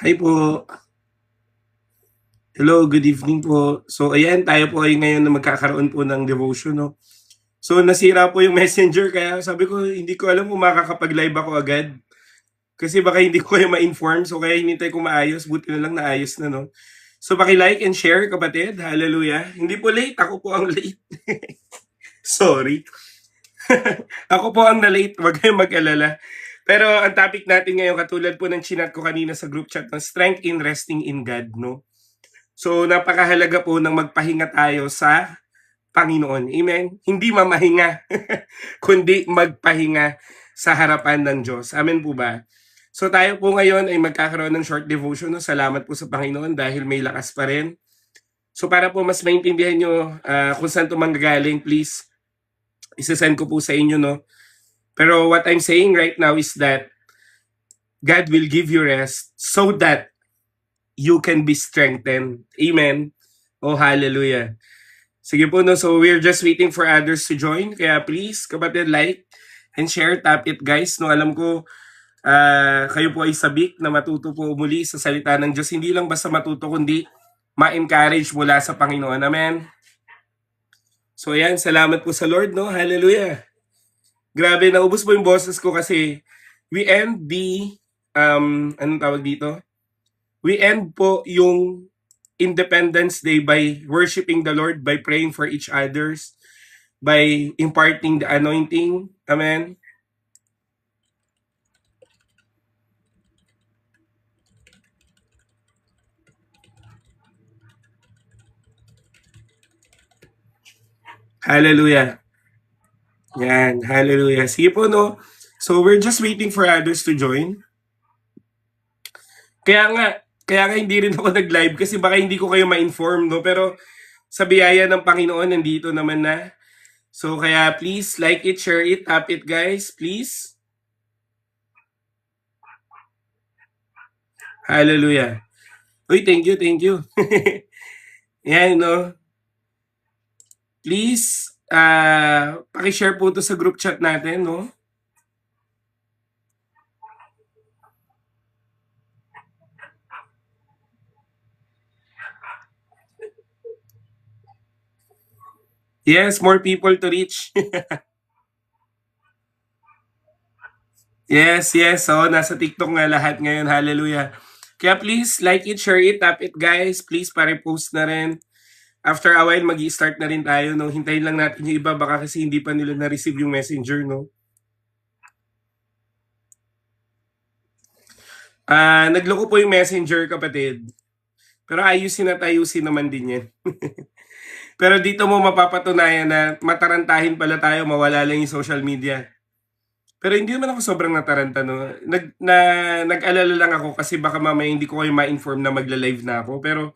Hi po. Hello, good evening po. So ayan, tayo po ay ngayon na magkakaroon po ng devotion 'no. So nasira po yung Messenger kaya sabi ko hindi ko alam kung makakapag-live ako agad. Kasi baka hindi ko kayo ma-inform so kaya hinintay ko maayos, buti na lang naayos na 'no. So paki-like and share kapatid, hallelujah. Hindi po late, ako po ang late. Sorry. Ako po ang na-late, wag kayong mag-alala. Pero ang topic natin ngayon katulad po ng chinat ko kanina sa group chat na strength in resting in God 'no. So napakahalaga po ng magpahinga tayo sa Panginoon. Amen? Hindi mamahinga, kundi magpahinga sa harapan ng Diyos. Amen po ba? So tayo po ngayon ay magkakaroon ng short devotion. No? Salamat po sa Panginoon dahil may lakas pa rin. So para po mas maintindihan nyo kung saan ito manggagaling, please, isasend ko po sa inyo. No? Pero what I'm saying right now is that God will give you rest so that you can be strengthened. Amen? Oh, hallelujah. Sige po, no? So we're just waiting for others to join. Kaya please, kapatid, like and share. Tap it, guys. No, alam ko, kayo po ay sabik na matuto po muli sa salita ng Diyos. Hindi lang basta matuto, kundi ma-encourage mula sa Panginoon. Amen? So ayan, salamat po sa Lord, no? Hallelujah. Grabe, naubos po yung boses ko kasi we end the, anong tawag dito? We end po yung Independence Day by worshiping the Lord, by praying for each others, by imparting the anointing. Amen. Hallelujah. Yan. Hallelujah. Sige po, no? So, we're just waiting for others to join. Kaya nga, hindi rin ako nag-live kasi baka hindi ko kayo ma-inform, no? Pero sa biyaya ng Panginoon, nandito naman na. So, kaya please, like it, share it, tap it, guys. Please. Hallelujah. Uy, thank you, thank you. Yan, no? Please, pakishare po to sa group chat natin, no? Yes, more people to reach. Yes, yes. So, nasa TikTok nga lahat ngayon. Hallelujah. Kaya please, like it, share it, tap it, guys. Please, pare-post na rin. After a while, mag-i-start na rin tayo, no? Hintayin lang natin yung iba, baka kasi hindi pa nila na-receive yung messenger, no? Nagloko po yung messenger, kapatid. Pero ayusin at ayusin naman din yan. Pero dito mo mapapatunayan na matarantahin pala tayo, mawala lang yung social media. Pero hindi naman ako sobrang nataranta, no? Nag-alala lang ako kasi baka mamaya hindi ko kayo ma-inform na magla-live na ako. Pero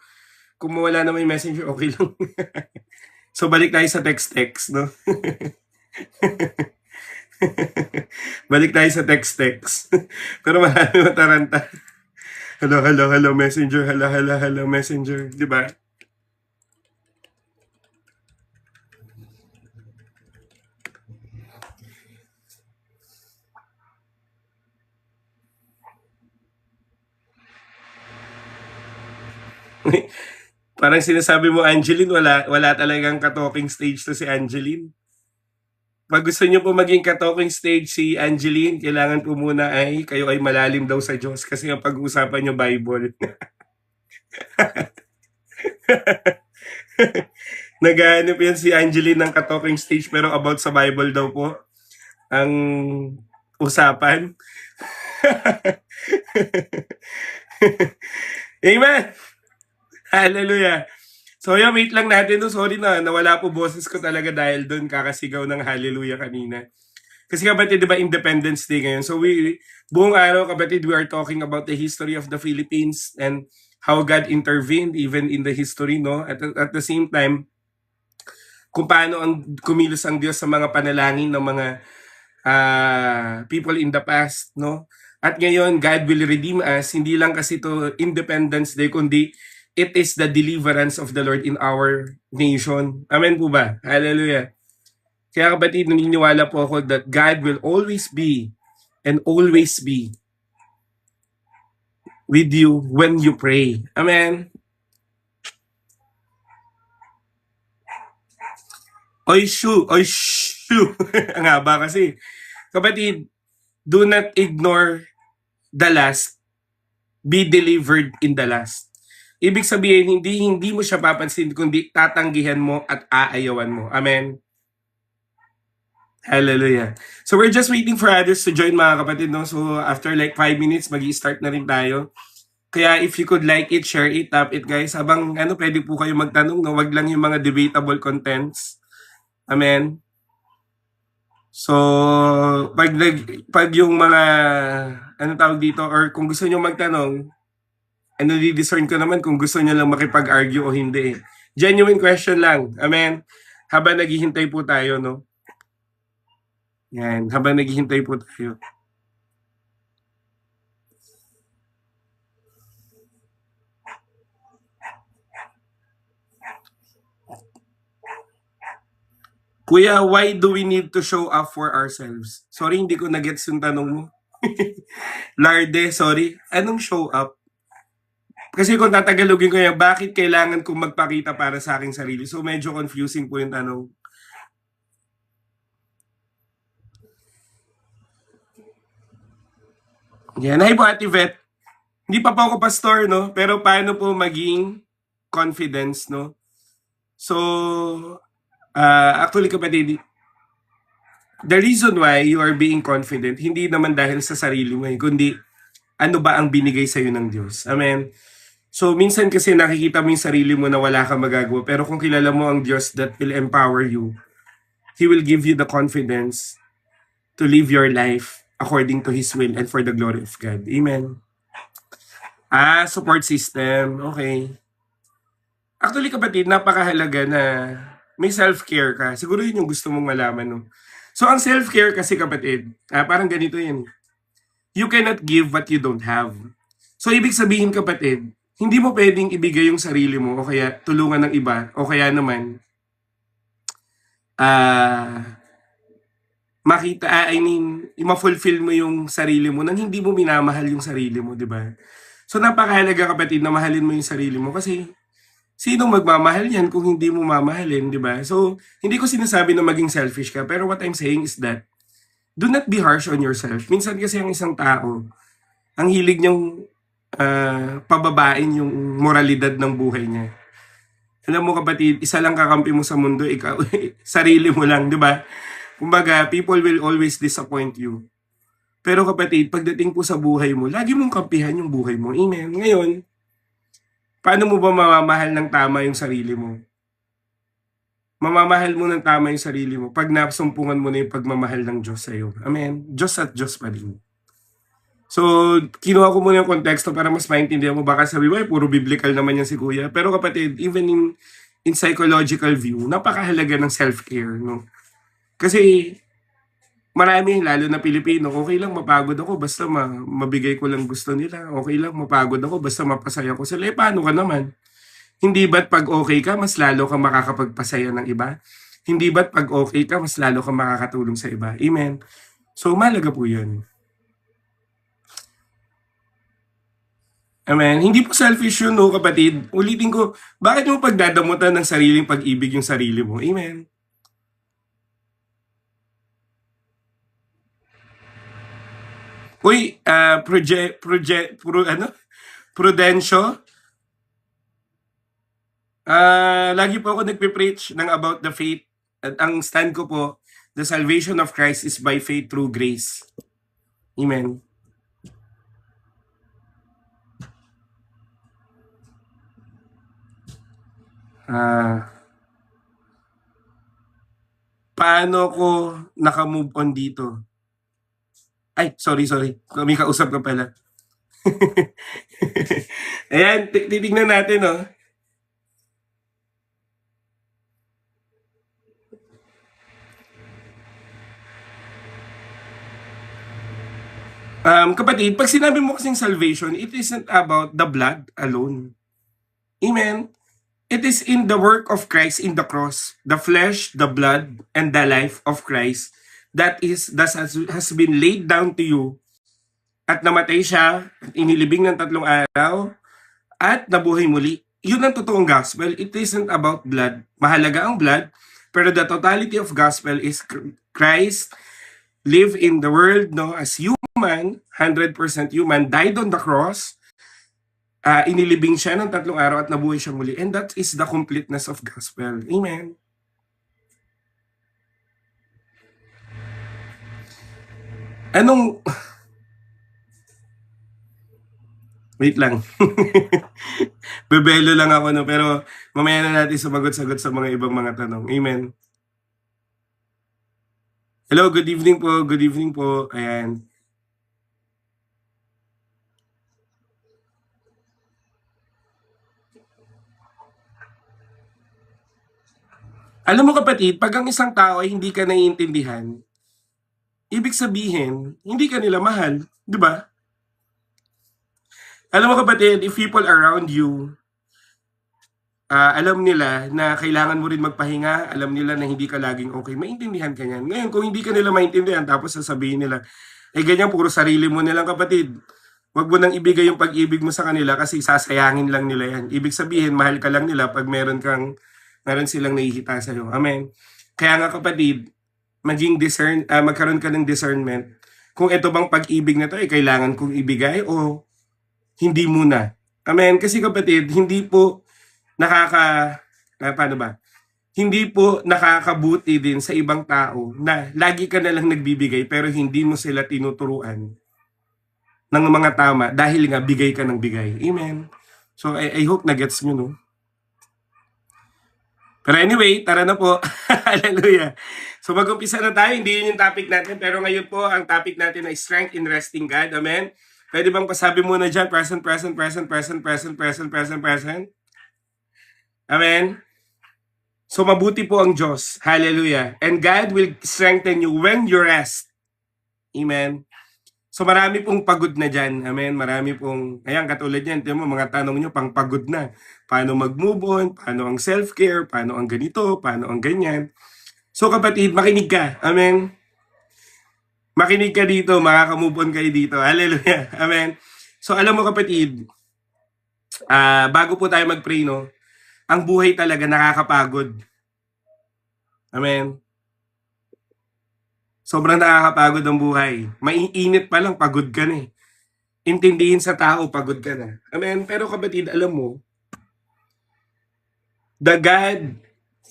kung mawala na may messenger, okay lang. So, balik tayo sa text-text, no? Balik tayo sa text-text. Pero marami mataranta. Hello, hello, hello, messenger. Hello, hello, hello, messenger. Di ba? Parang sinasabi mo, Angeline, wala talagang ka-talking stage to si Angeline. Pag gusto niyo po maging ka-talking stage si Angeline, kailangan po muna ay kayo ay malalim daw sa Diyos kasi ang pag-uusapan niyo Bible. Naghahanap yan si Angeline ng ka-talking stage pero about sa Bible daw po ang usapan. Amen! Hallelujah! So yeah, wait lang natin. No? Sorry na, nawala po boses ko talaga dahil doon kakasigaw ng hallelujah kanina. Kasi kapatid, di ba Independence Day ngayon? So buong araw kapatid, we are talking about the history of the Philippines and how God intervened even in the history, no? At the same time, kung paano ang kumilos ang Diyos sa mga panalangin ng mga people in the past, no? At ngayon, God will redeem us, hindi lang kasi to Independence Day, kundi it is the deliverance of the Lord in our nation. Amen po ba? Hallelujah. Kaya kapatid, naniniwala po ako that God will always be and always be with you when you pray. Amen. Oy, Ang haba kasi. Kapatid, do not ignore the last, be delivered in the last. Ibig sabihin, hindi mo siya papansin, kundi tatanggihan mo at aayawan mo. Amen? Hallelujah. So we're just waiting for others to join mga kapatid. No? So after like 5 minutes, mag-i-start na rin tayo. Kaya if you could like it, share it, tap it guys. Habang pwede po kayo magtanong. No? Wag lang yung mga debatable contents. Amen? So, pag yung mga, tawag dito, or kung gusto nyo magtanong, di-discern ko naman kung gusto nyo lang makipag-argue o hindi. Genuine question lang. Amen? Habang naghihintay po tayo, no? Yan, habang naghihintay po tayo. Kuya, why do we need to show up for ourselves? Sorry, hindi ko na-gets yung tanong mo. Larde, sorry. Anong show up? Kasi kung tatagalogin ko yan, bakit kailangan kong magpakita para sa aking sarili? So medyo confusing po yung tanong. Yan, hi po Ate Vet. Hindi pa po ako pastor, no? Pero paano po maging confidence, no? So, actually kapatid, the reason why you are being confident, hindi naman dahil sa sarili mo, kundi ano ba ang binigay sa'yo ng Diyos. Amen? So, minsan kasi nakikita mo yung sarili mo na wala kang magagawa, pero kung kilala mo ang Diyos that will empower you, He will give you the confidence to live your life according to His will and for the glory of God. Amen? Support system. Okay. Actually, kapatid, napakahalaga na may self-care ka. Siguro yun yung gusto mong malaman, no? So, ang self-care kasi, kapatid, parang ganito yun. You cannot give what you don't have. So, ibig sabihin, kapatid, hindi mo pwedeng ibigay yung sarili mo o kaya tulungan ng iba o kaya naman ma-fulfill mo yung sarili mo nang hindi mo minamahal yung sarili mo, di ba? So, napakahalaga, kapatid, na mahalin mo yung sarili mo kasi sinong magmamahal yan kung hindi mo mamahalin, di ba? So, hindi ko sinasabi na maging selfish ka, pero what I'm saying is that do not be harsh on yourself. Minsan kasi ang isang tao, ang hilig niyang pababain yung moralidad ng buhay niya. Alam mo kapatid, isa lang kakampi mo sa mundo, ikaw, sarili mo lang, di ba? Kumbaga, people will always disappoint you. Pero kapatid, pagdating po sa buhay mo, lagi mong kampihan yung buhay mo. Amen. Ngayon, paano mo ba mamamahal ng tama yung sarili mo? Mamamahal mo ng tama yung sarili mo pag nasumpungan mo na yung pagmamahal ng Diyos sa'yo. Amen? Diyos at Diyos pa rin. So, kinuha ko muna yung konteksto para mas maintindihan mo. Baka sabi mo, puro biblical naman yan si Kuya. Pero kapatid, even in psychological view, napakahalaga ng self-care. No? Kasi marami, lalo na Pilipino, okay lang mapagod ako basta mabigay ko lang gusto nila. Okay lang mapagod ako basta mapasaya ko sila. Paano ka naman? Hindi ba't pag okay ka, mas lalo kang makakapagpasaya ng iba? Hindi ba't pag okay ka, mas lalo kang makakatulong sa iba? Amen? So, malaga po yun. Amen? Hindi po selfish yun, no, kapatid. Ulitin ko, bakit mo pagdadamutan ng sariling pag-ibig yung sarili mo? Amen? Uy, Prudencio? Lagi po ako nagpe-preach ng about the faith. At ang stand ko po, the salvation of Christ is by faith through grace. Amen. Paano ko naka-move on dito? Ay, sorry. May kausap ka pala. Ayan, titignan natin, no? Kapatid, pag sinabi mo kasing salvation, it isn't about the blood alone. Amen? It is in the work of Christ in the cross, the flesh, the blood, and the life of Christ that has been laid down to you at namatay siya at inilibing ng 3 araw at nabuhay muli. Yun ang totoong gospel. It isn't about blood. Mahalaga ang blood, pero the totality of gospel is Christ live in the world no as human, 100% human, died on the cross, inilibing siya ng 3 araw at nabuhay siya muli. And that is the completeness of gospel. Amen. Anong... Wait lang. Bebelo lang ako, no? Pero mamaya na natin sumagot-sagot sa mga ibang mga tanong. Amen. Hello, good evening po. Good evening po. Ayan. Alam mo kapatid, pag ang isang tao ay hindi ka naiintindihan, ibig sabihin, hindi ka nila mahal. Di ba? Alam mo kapatid, if people around you, alam nila na kailangan mo rin magpahinga, alam nila na hindi ka laging okay, maintindihan ka niyan. Ngayon, kung hindi ka nila maintindihan, tapos sasabihin nila, ganyan, puro sarili mo nilang kapatid. Huwag mo nang ibigay yung pag-ibig mo sa kanila kasi sasayangin lang nila yan. Ibig sabihin, mahal ka lang nila pag meron silang nahihita sa'yo. Amen. Kaya nga kapatid, magkaroon ka ng discernment kung ito bang pag-ibig na to ay kailangan kong ibigay o hindi muna. Amen. Kasi kapatid, hindi po hindi po nakakabuti din sa ibang tao na lagi ka na lang nagbibigay pero hindi mo sila tinuturuan ng mga tama dahil nga bigay ka ng bigay. Amen. So I hope na gets nyo, no? Pero anyway, tara na po. Hallelujah. So mag-umpisa na tayo. Hindi yun yung topic natin. Pero ngayon po, ang topic natin ay strength in resting God. Amen. Pwede bang pasabi muna dyan? Present, present, present, present, present, present, present, present. Amen. So mabuti po ang Diyos. Hallelujah. And God will strengthen you when you rest. Amen. So marami pong pagod na dyan. Amen. Marami pong, ayan, katulad yan. Tiyan mo, mga tanong nyo, pang pagod na. Paano mag-move on? Paano ang self-care? Paano ang ganito? Paano ang ganyan? So kapatid, makinig ka. Amen. Makinig ka dito, makaka-move on kayo dito. Hallelujah. Amen. So alam mo kapatid, bago po tayo mag-pray, no? Ang buhay talaga nakakapagod. Amen. Sobrang nakakapagod ang buhay. Maiinit pa lang, pagod ka na eh. Intindihin sa tao, pagod ka na. Amen. Pero kapatid, alam mo, the God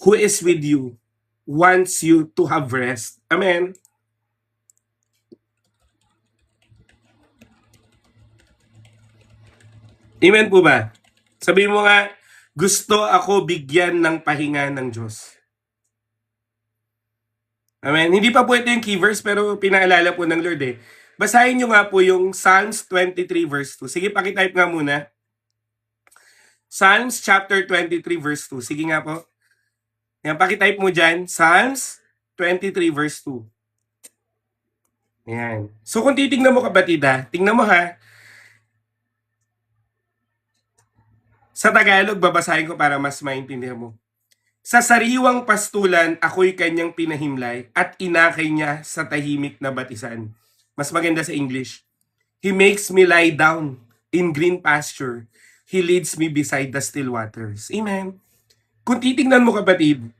who is with you wants you to have rest. Amen. Amen po ba? Sabihin mo nga, gusto ako bigyan ng pahinga ng Diyos. Amen. Hindi pa po ito yung key verse pero pinaalala po ng Lord eh. Basahin nyo nga po yung Psalms 23 verse 2. Sige, pakitype nga muna. Psalms chapter 23 verse 2. Sige nga po. Yan, pakitype mo dyan. Psalms 23 verse 2. Yan. So kung titignan mo kapatid ha, tingnan mo ha. Sa Tagalog, babasahin ko para mas maintindihan mo. Sa sariwang pastulan, ako'y kanyang pinahimlay at inakay niya sa tahimik na batisan. Mas maganda sa English. He makes me lie down in green pasture. He leads me beside the still waters. Amen. Kung titingnan mo kapatid,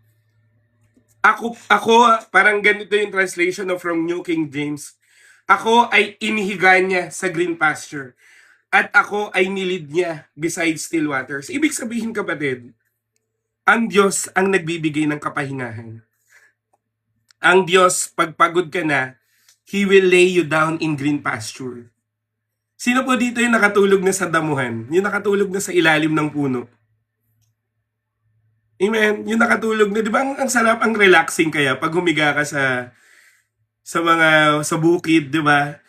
ako parang ganito yung translation of from New King James. Ako ay inihiga niya sa green pasture. At ako ay nilid niya beside still waters. Ibig sabihin kapatid, ang Diyos ang nagbibigay ng kapahingahan. Ang Diyos, pag pagod ka na, He will lay you down in green pasture. Sino po dito yung nakatulog na sa damuhan? Yung nakatulog na sa ilalim ng puno? Amen? Yung nakatulog na, di ba ang sarap, ang relaxing kaya pag humiga ka sa bukid, di ba?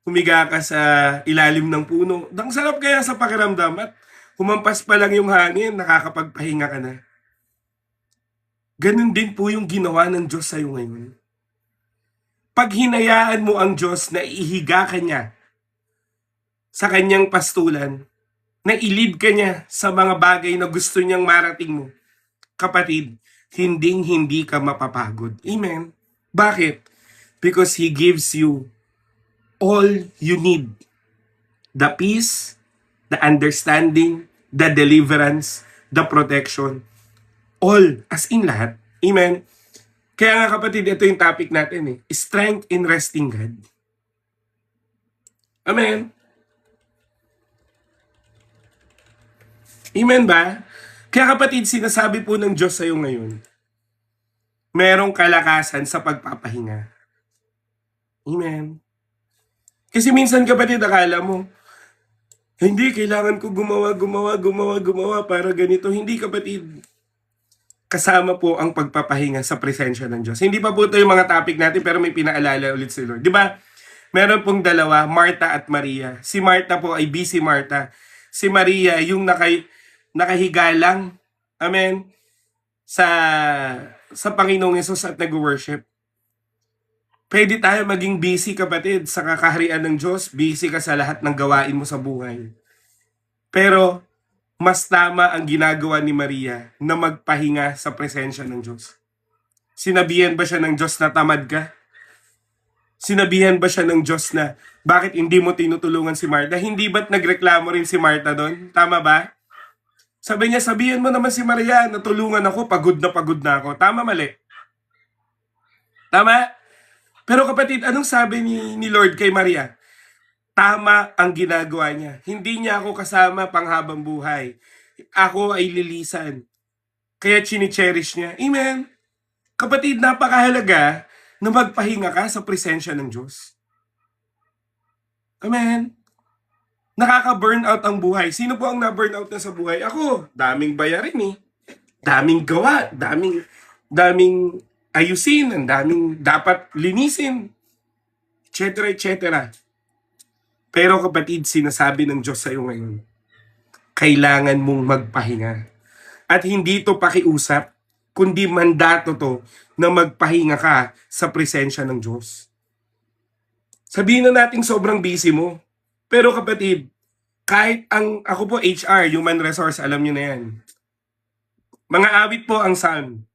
Humiga ka sa ilalim ng puno. Ang sarap kaya sa pakiramdam at humampas pa lang yung hangin, nakakapagpahinga ka na. Ganun din po yung ginawa ng Diyos sa'yo ngayon. Pag hinayaan mo ang Diyos na ihiga ka niya sa kanyang pastulan, na ilid ka niya sa mga bagay na gusto niyang marating mo, kapatid, hindi ka mapapagod. Amen? Bakit? Because He gives you all you need. the peace, the understanding, the deliverance, the protection, all, as in lahat. Amen? Kaya nga kapatid, ito yung topic natin strength in resting God. Amen? Amen ba? Kaya kapatid, sinasabi po ng Diyos sa'yo ngayon, merong kalakasan sa pagpapahinga. Amen? Kasi minsan kapatid, akala mo, hindi, kailangan ko gumawa para ganito. Hindi kapatid, kasama po ang pagpapahinga sa presensya ng Diyos. Hindi pa po ito yung mga topic natin, pero may pinaalala ulit si Lord. Di ba? Meron pong dalawa, Martha at Maria. Si Martha po ay busy Martha. Si Maria, yung nakahiga lang, amen, sa Panginoong Yesus at nag-worship. Pwede tayo maging busy kapatid sa kakaharian ng Diyos. Busy ka sa lahat ng gawain mo sa buhay. Pero mas tama ang ginagawa ni Maria na magpahinga sa presensya ng Diyos. Sinabihan ba siya ng Diyos na tamad ka? Sinabihan ba siya ng Diyos na bakit hindi mo tinutulungan si Martha? Hindi ba't nagreklamo rin si Martha doon? Tama ba? Sabi niya, sabihan mo naman si Maria na tulungan ako, pagod na ako. Tama, mali? Tama? Pero kapatid, anong sabi ni Lord kay Maria? Tama ang ginagawa niya. Hindi niya ako kasama panghabang buhay. Ako ay lilisan. Kaya chini-cherish niya. Amen? Kapatid, napakahalaga na magpahinga ka sa presensya ng Diyos. Amen? Nakaka-burnout ang buhay. Sino po ang na-burnout na sa buhay? Ako. Daming bayarin Daming gawa. Daming ayusin. Ang daming dapat linisin. Etc. etc. Pero kapatid, sinasabi ng Diyos sa iyo ngayon, kailangan mong magpahinga. At hindi ito pakiusap, kundi mandato to na magpahinga ka sa presensya ng Diyos. Sabihin na natin sobrang busy mo. Pero kapatid, kahit ako po HR, Human Resource, alam nyo na yan. Mga awit po ang Psalm.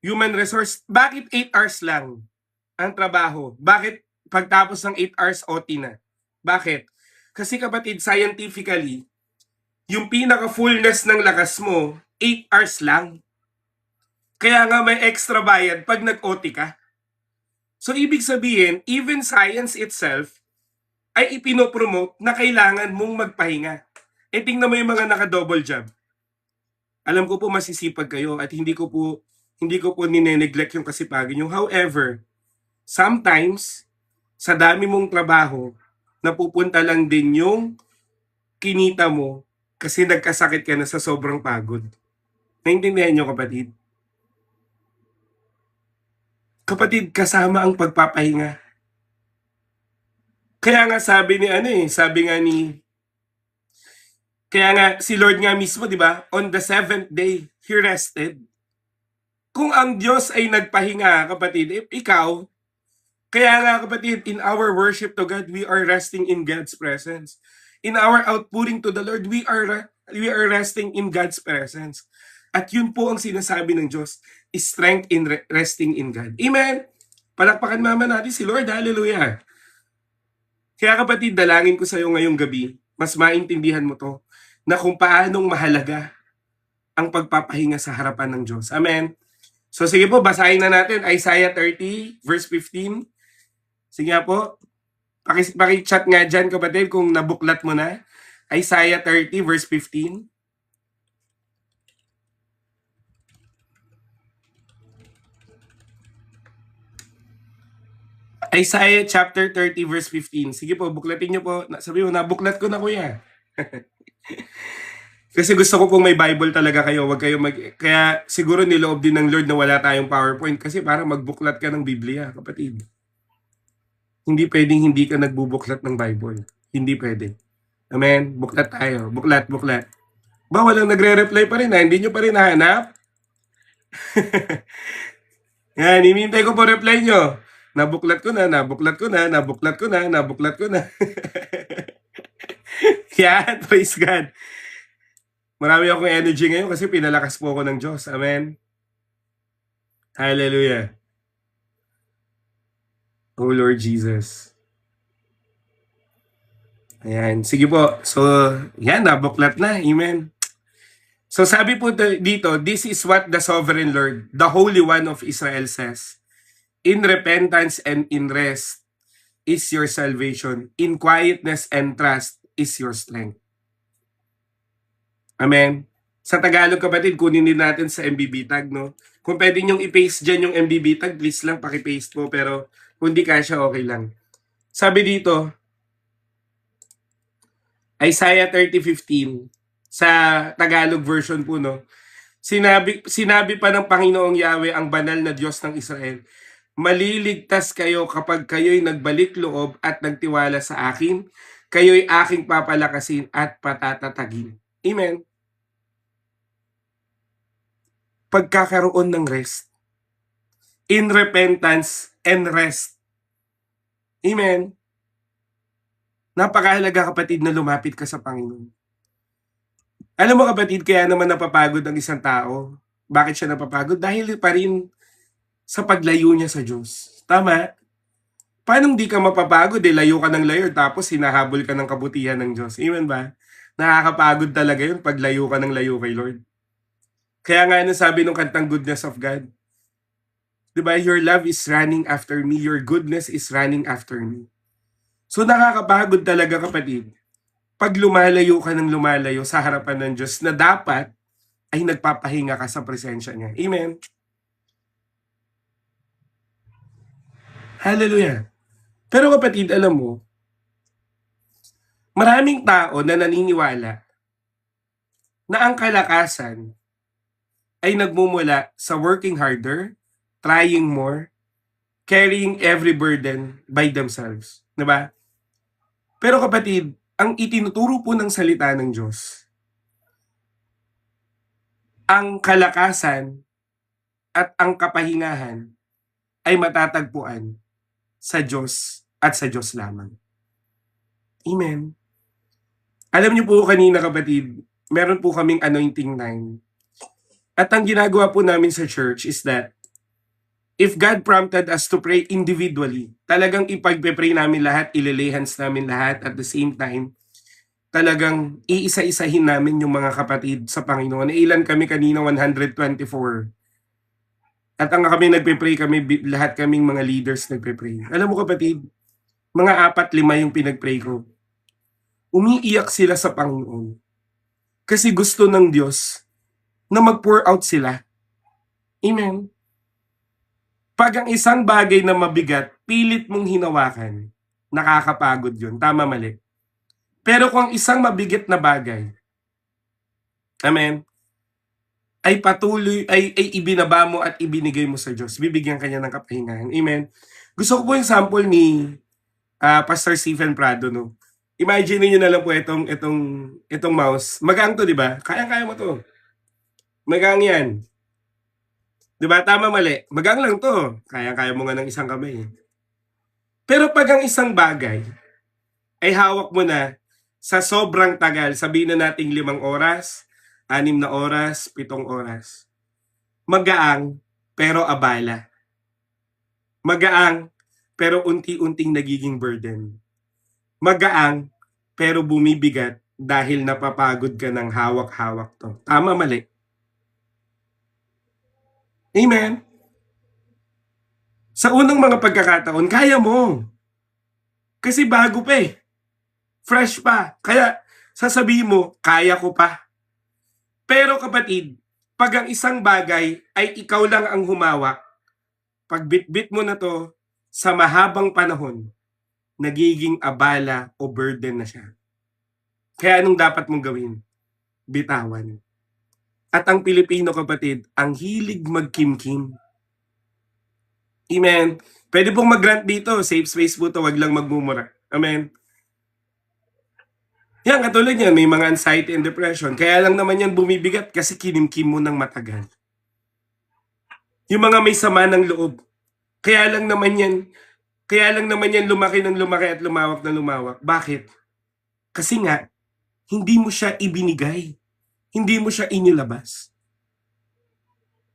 Human Resource, bakit 8 hours lang ang trabaho? Bakit pagtapos ng 8 hours OT na? Bakit? Kasi kapatid, scientifically, yung pinaka-fullness ng lakas mo, 8 hours lang. Kaya nga may extra bayad pag nag-OT ka. So ibig sabihin, even science itself ay ipinopromote na kailangan mong magpahinga. E tingnan mo yung mga naka-double job. Alam ko po masisipag kayo at hindi ko po nineneglect yung kasipagan nyo. However, sometimes, sa dami mong trabaho, napupunta lang din yung kinita mo kasi nagkasakit ka na sa sobrang pagod. Naintindihan nyo kapatid? Kapatid, kasama ang pagpapahinga. Kaya nga kaya nga si Lord nga mismo, di ba? On the 7th day, He rested. Kung ang Diyos ay nagpahinga, kapatid, ikaw, kaya nga kapatid, in our worship to God, we are resting in God's presence. In our outpouring to the Lord, we are resting in God's presence. At yun po ang sinasabi ng Diyos, strength in resting in God. Amen? Palakpakan mama natin si Lord. Hallelujah. Kaya kapatid, dalangin ko sa iyo ngayong gabi, mas maintindihan mo to, na kung paanong mahalaga ang pagpapahinga sa harapan ng Diyos. Amen? So sige po, basahin na natin Isaiah 30 verse 15. Sige po, paki-chat nga dyan kapatid kung nabuklat mo na. Isaiah 30 verse 15. Isaiah chapter 30 verse 15. Sige po, buklatin nyo po. Sabi mo, nabuklat ko na kuya. Kasi gusto ko pong may Bible talaga kayo. Wag kayo Kaya siguro niloob din ng Lord na wala tayong PowerPoint kasi para magbuklat ka ng Biblia, kapatid. Hindi pwedeng hindi ka nagbubuklat ng Bible. Hindi pwede. Amen? Buklat tayo. Buklat. Ba, walang nagre-reply pa rin Hindi nyo pa rin nahanap? Yan, hinihintay ko po reply nyo. Nabuklat ko na. Yan, praise God. Marami akong energy ngayon kasi pinalakas po ako ng Diyos. Amen? Hallelujah. Oh Lord Jesus. Ayan, sige po. So, yan, nabuklat na. Amen. So sabi po dito, this is what the sovereign Lord, the Holy One of Israel says. In repentance and in rest is your salvation. In quietness and trust is your strength. Amen. Sa Tagalog kapatid, kunin din natin sa MBB tag, no? Kung pwede nyong i-paste dyan yung MBB tag, please lang pakipaste po. Pero kung di kasya, okay lang. Sabi dito, Isaiah 30:15, sa Tagalog version po, no? Sinabi pa ng Panginoong Yahweh, ang banal na Diyos ng Israel, maliligtas kayo kapag kayo'y nagbalik loob at nagtiwala sa akin, kayo'y aking papalakasin at patatatagin. Amen. Pagkakaroon ng rest. In repentance and rest. Amen. Napakahalaga kapatid na lumapit ka sa Panginoon. Alam mo kapatid, kaya naman napapagod ang isang tao. Bakit siya napapagod? Dahil pa rin sa paglayo niya sa Diyos. Tama? Paano di ka mapapagod? Layo ka ng layo tapos hinahabol ka ng kabutihan ng Diyos. Amen ba? Nakakapagod talaga yun pag layo ka ng layo kay Lord. Kaya nga sabi nung kantang Goodness of God, diba? Your love is running after me. Your goodness is running after me. So nakakapagod talaga kapatid pag lumalayo ka ng lumalayo sa harapan ng Diyos na dapat ay nagpapahinga ka sa presensya niya. Amen? Hallelujah. Pero kapatid, alam mo, maraming tao na naniniwala na ang kalakasan ay nagmumula sa working harder, trying more, carrying every burden by themselves. Diba? Pero kapatid, ang itinuturo po ng salita ng Diyos, ang kalakasan at ang kapahingahan ay matatagpuan sa Diyos at sa Diyos lamang. Amen. Alam niyo po kanina kapatid, meron po kaming anointing 9. At ang ginagawa po namin sa church is that if God prompted us to pray individually, talagang ipagpe-pray namin lahat, ililay hands namin lahat at the same time, talagang iisa-isahin namin yung mga kapatid sa Panginoon. Ilan kami kanina? 124. At ang kami nagpe-pray kami, lahat kaming mga leaders nagpe-pray. Alam mo kapatid, mga 4-5 yung pinag-pray ko. Umiiyak sila sa Panginoon. Kasi gusto ng Diyos na mag-pour out sila. Amen. Pag ang isang bagay na mabigat, pilit mong hinawakan, nakakapagod yun. Tama, mali. Pero kung isang mabigat na bagay, amen, ay patuloy, ay ibinaba mo at ibinigay mo sa Diyos, bibigyan kanya ng kapahingahan. Amen. Gusto ko po yung sample ni Pastor Stephen Prado, no? Imagine niyo na lang po itong mouse. Magang to, di ba? Kaya mo to. Magang yan. Di ba? Tama, mali. Magang lang to. Kaya mo nga ng isang kamay. Pero pag ang isang bagay ay hawak mo na sa sobrang tagal, sabihin na nating 5 oras, 6 na oras, 7 oras. Magaang, pero abala. Magaang, pero unti-unting nagiging burden. Magaang, pero bumibigat dahil napapagod ka ng hawak-hawak to. Tama, mali? Amen? Sa unang mga pagkakataon, kaya mo. Kasi bago pa eh. Fresh pa. Kaya sasabihin mo, kaya ko pa. Pero kapatid, pag ang isang bagay ay ikaw lang ang humawak, pag bitbit mo na to, sa mahabang panahon, nagiging abala o burden na siya. Kaya anong dapat mong gawin? Bitawan. At ang Pilipino kapatid, ang hilig magkimkim. Amen. Pwede pong mag-grant dito. Safe space po to. Wag lang magmumura. Amen. Yan, katulad yan. May mga anxiety and depression. Kaya lang naman yan bumibigat kasi kinimkim mo ng matagal. Yung mga may sama ng loob. Kaya lang naman yan lumaki ng lumaki at lumawak na lumawak. Bakit? Kasi nga, hindi mo siya ibinigay. Hindi mo siya inilabas.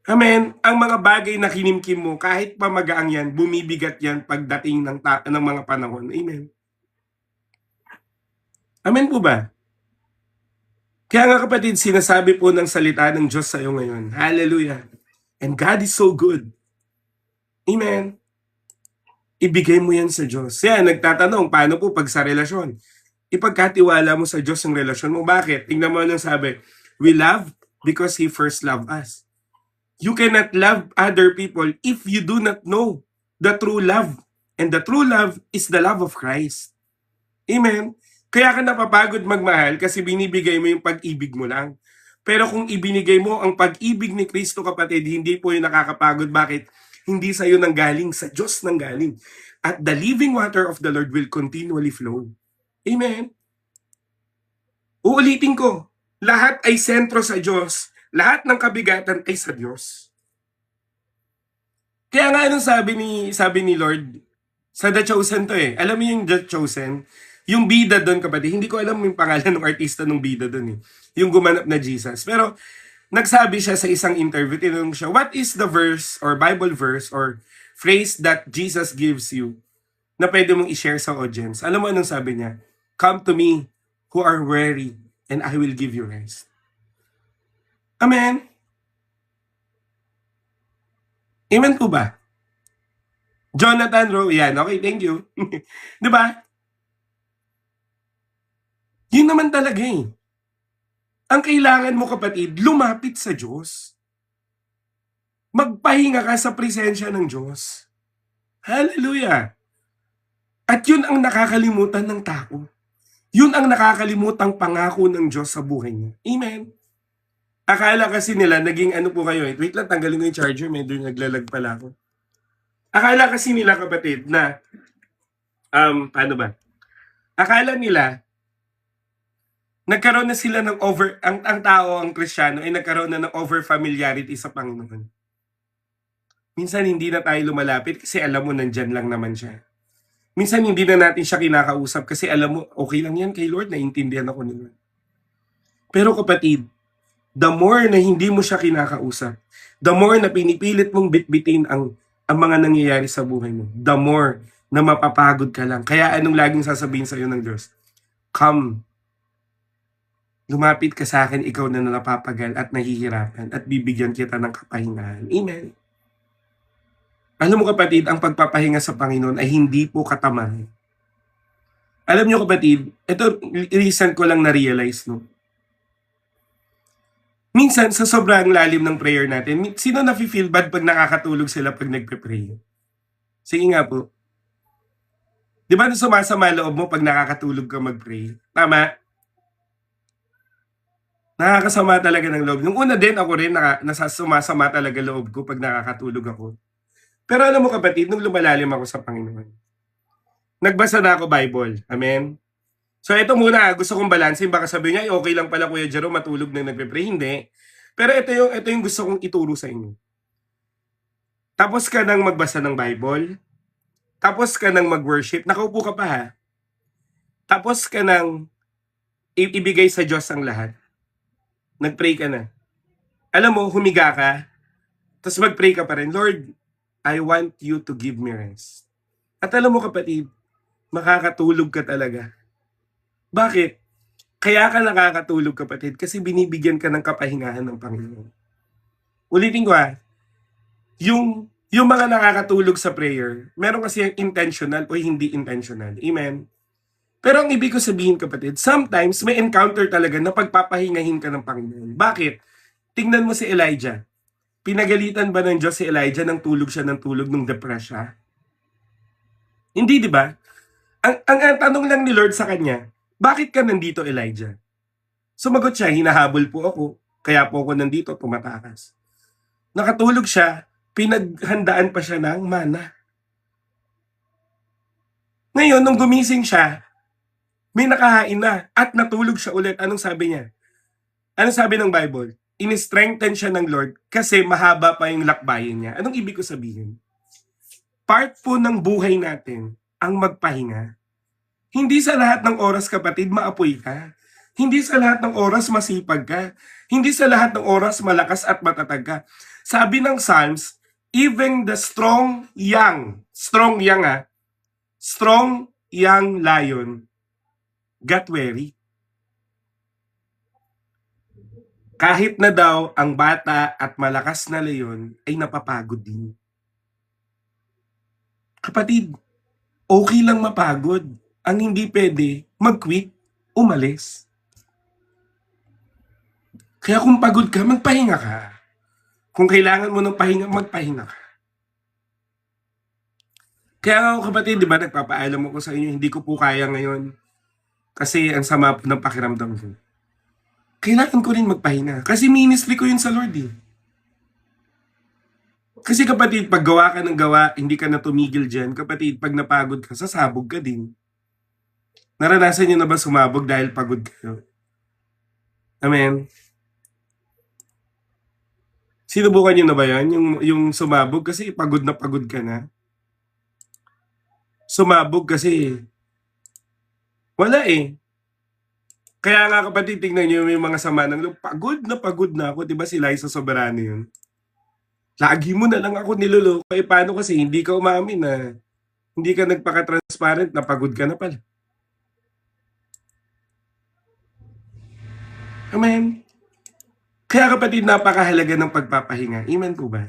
Amen. Ang mga bagay na kinimkim mo, kahit pa magaang yan, bumibigat yan pagdating ng mga panahon. Amen. Amen po ba? Kaya nga kapatid, sinasabi po ng salita ng Diyos sa iyo ngayon. Hallelujah. And God is so good. Amen. Ibigay mo yan sa Diyos. Yan, nagtatanong, paano po pag sa relasyon? Ipagkatiwala mo sa Diyos ang relasyon mo. Bakit? Tingnan mo anong sabi. We love because He first loved us. You cannot love other people if you do not know the true love. And the true love is the love of Christ. Amen? Kaya ka napapagod magmahal kasi binibigay mo yung pag-ibig mo lang. Pero kung ibinigay mo ang pag-ibig ni Kristo, kapatid, hindi po yung nakakapagod. Bakit? Hindi sa iyo nanggaling, sa Diyos nanggaling. At the living water of the Lord will continually flow. Amen? Uulitin ko, lahat ay sentro sa Diyos. Lahat ng kabigatan ay sa Diyos. Kaya nga anong sabi ni Lord, sa The Chosen to eh. Alam mo yung The Chosen? Yung bida doon, kapatid. Hindi ko alam yung pangalan ng artista ng bida doon eh. Yung gumanap na Jesus. Pero nagsabi siya sa isang interview, tinanong siya, what is the verse or Bible verse or phrase that Jesus gives you na pwede mong i-share sa audience? Alam mo anong sabi niya? Come to me who are weary and I will give you rest. Amen? Amen po ba? Jonathan Rowe, yan. Okay, thank you. Di ba? Yun naman talaga eh. Ang kailangan mo, kapatid, lumapit sa Diyos. Magpahinga ka sa presensya ng Diyos. Hallelujah! At yun ang nakakalimutan ng tao. Yun ang nakakalimutang pangako ng Diyos sa buhay niya. Amen? Akala kasi nila, naging ano po kayo eh. Wait lang, tanggalin ko yung charger. Medyo naglalag pala ako. Akala kasi nila, kapatid, na, paano ba? Akala nila, nagkaroon na sila ng ang tao, ang Kristiyano, ay nagkaroon na ng over-familiarity sa Panginoon. Minsan hindi na tayo lumalapit kasi alam mo nandyan lang naman siya. Minsan hindi na natin siya kinakausap kasi alam mo, okay lang yan kay Lord, naiintindihan ako ni Lord. Pero kapatid, the more na hindi mo siya kinakausap, the more na pinipilit mong bitbitin ang mga nangyayari sa buhay mo, the more na mapapagod ka lang. Kaya anong laging sasabihin sa iyo ng Diyos? Come, lumapit ka sa akin, ikaw na napapagal at nahihirapan at bibigyan kita ng kapahingahan. Amen. Alam mo kapatid, ang pagpapahinga sa Panginoon ay hindi po katamaran. Alam nyo kapatid, ito recent ko lang na-realize, no? Minsan, sa sobrang lalim ng prayer natin, sino na-feel bad pag nakakatulog sila pag nagpe-pray? Sige nga po. Di ba sumasama loob mo pag nakakatulog ka mag-pray? Tama? Nakakasama talaga ng loob. Nung una din, ako rin sumasama talaga loob ko pag nakakatulog ako. Pero alam mo kapatid, nung lumalalim ako sa Panginoon, nagbasa na ako Bible. Amen? So ito muna, gusto kong balansin. Baka sabihin niya, okay lang pala Kuya Jerome, matulog na nagpe-pray. Hindi. Pero ito yung gusto kong ituro sa inyo. Tapos ka nang magbasa ng Bible. Tapos ka nang mag-worship. Nakaupo ka pa ha. Tapos ka nang ibigay sa Diyos ang lahat. Nag-pray ka na. Alam mo, humiga ka. Tapos mag-pray ka pa rin. Lord, I want you to give me rest. At alam mo kapatid, makakatulog ka talaga. Bakit? Kaya ka nakakatulog kapatid kasi binibigyan ka ng kapahingahan ng Panginoon. Ulitin ko ha, yung mga nakakatulog sa prayer, meron kasi yung intentional o hindi intentional. Amen? Pero ang ibig ko sabihin kapatid, sometimes may encounter talaga na pagpapahingahin ka ng Panginoon. Bakit? Tingnan mo si Elijah. Pinagalitan ba ng Diyos si Elijah nang tulog siya ng tulog nung depressed siya? Hindi, di ba? Ang tanong lang ni Lord sa kanya, bakit ka nandito, Elijah? Sumagot siya, hinahabol po ako, kaya po ako nandito, tumatakas. Nakatulog siya, pinaghandaan pa siya ng mana. Ngayon, nung gumising siya, may nakahain na at natulog siya ulit. Anong sabi niya? Anong sabi ng Bible? In-strengthen siya ng Lord kasi mahaba pa yung lakbayin niya. Anong ibig ko sabihin? Part po ng buhay natin ang magpahinga. Hindi sa lahat ng oras kapatid maapoy ka. Hindi sa lahat ng oras masipag ka. Hindi sa lahat ng oras malakas at matatag ka. Sabi ng Psalms, even the strong young lion got weary. Kahit na daw ang bata at malakas na leyon ay napapagod din. Kapatid, okay lang mapagod. Ang hindi pwede, mag-quit, umalis. Kaya kung pagod ka, magpahinga ka. Kung kailangan mo ng pahinga, magpahinga ka. Kaya ako kapatid, di ba, nagpapaalam ako sa inyo, hindi ko po kaya ngayon. Kasi ang sama po ng pakiramdam ko. Kailangan ko rin magpahinga. Kasi ministry ko yun sa Lord eh. Kasi kapatid, pag gawa ka ng gawa, hindi ka na tumigil dyan. Kapatid, pag napagod ka, sasabog ka din. Naranasan nyo na ba sumabog dahil pagod kayo? Amen. Sinubukan nyo na ba yan? Yung sumabog kasi pagod na pagod ka na? Sumabog kasi wala eh. Kaya nga kapatid, tingnan nyo yung mga sama ng loob. Pagod na ako. Diba si Liza Soberano yun? Lagi mo na lang ako niloloko. Eh paano kasi hindi ka umamin na hindi ka nagpaka-transparent na pagod ka na pala? Amen. Kaya kapatid, napakahalaga ng pagpapahinga. Amen po ba?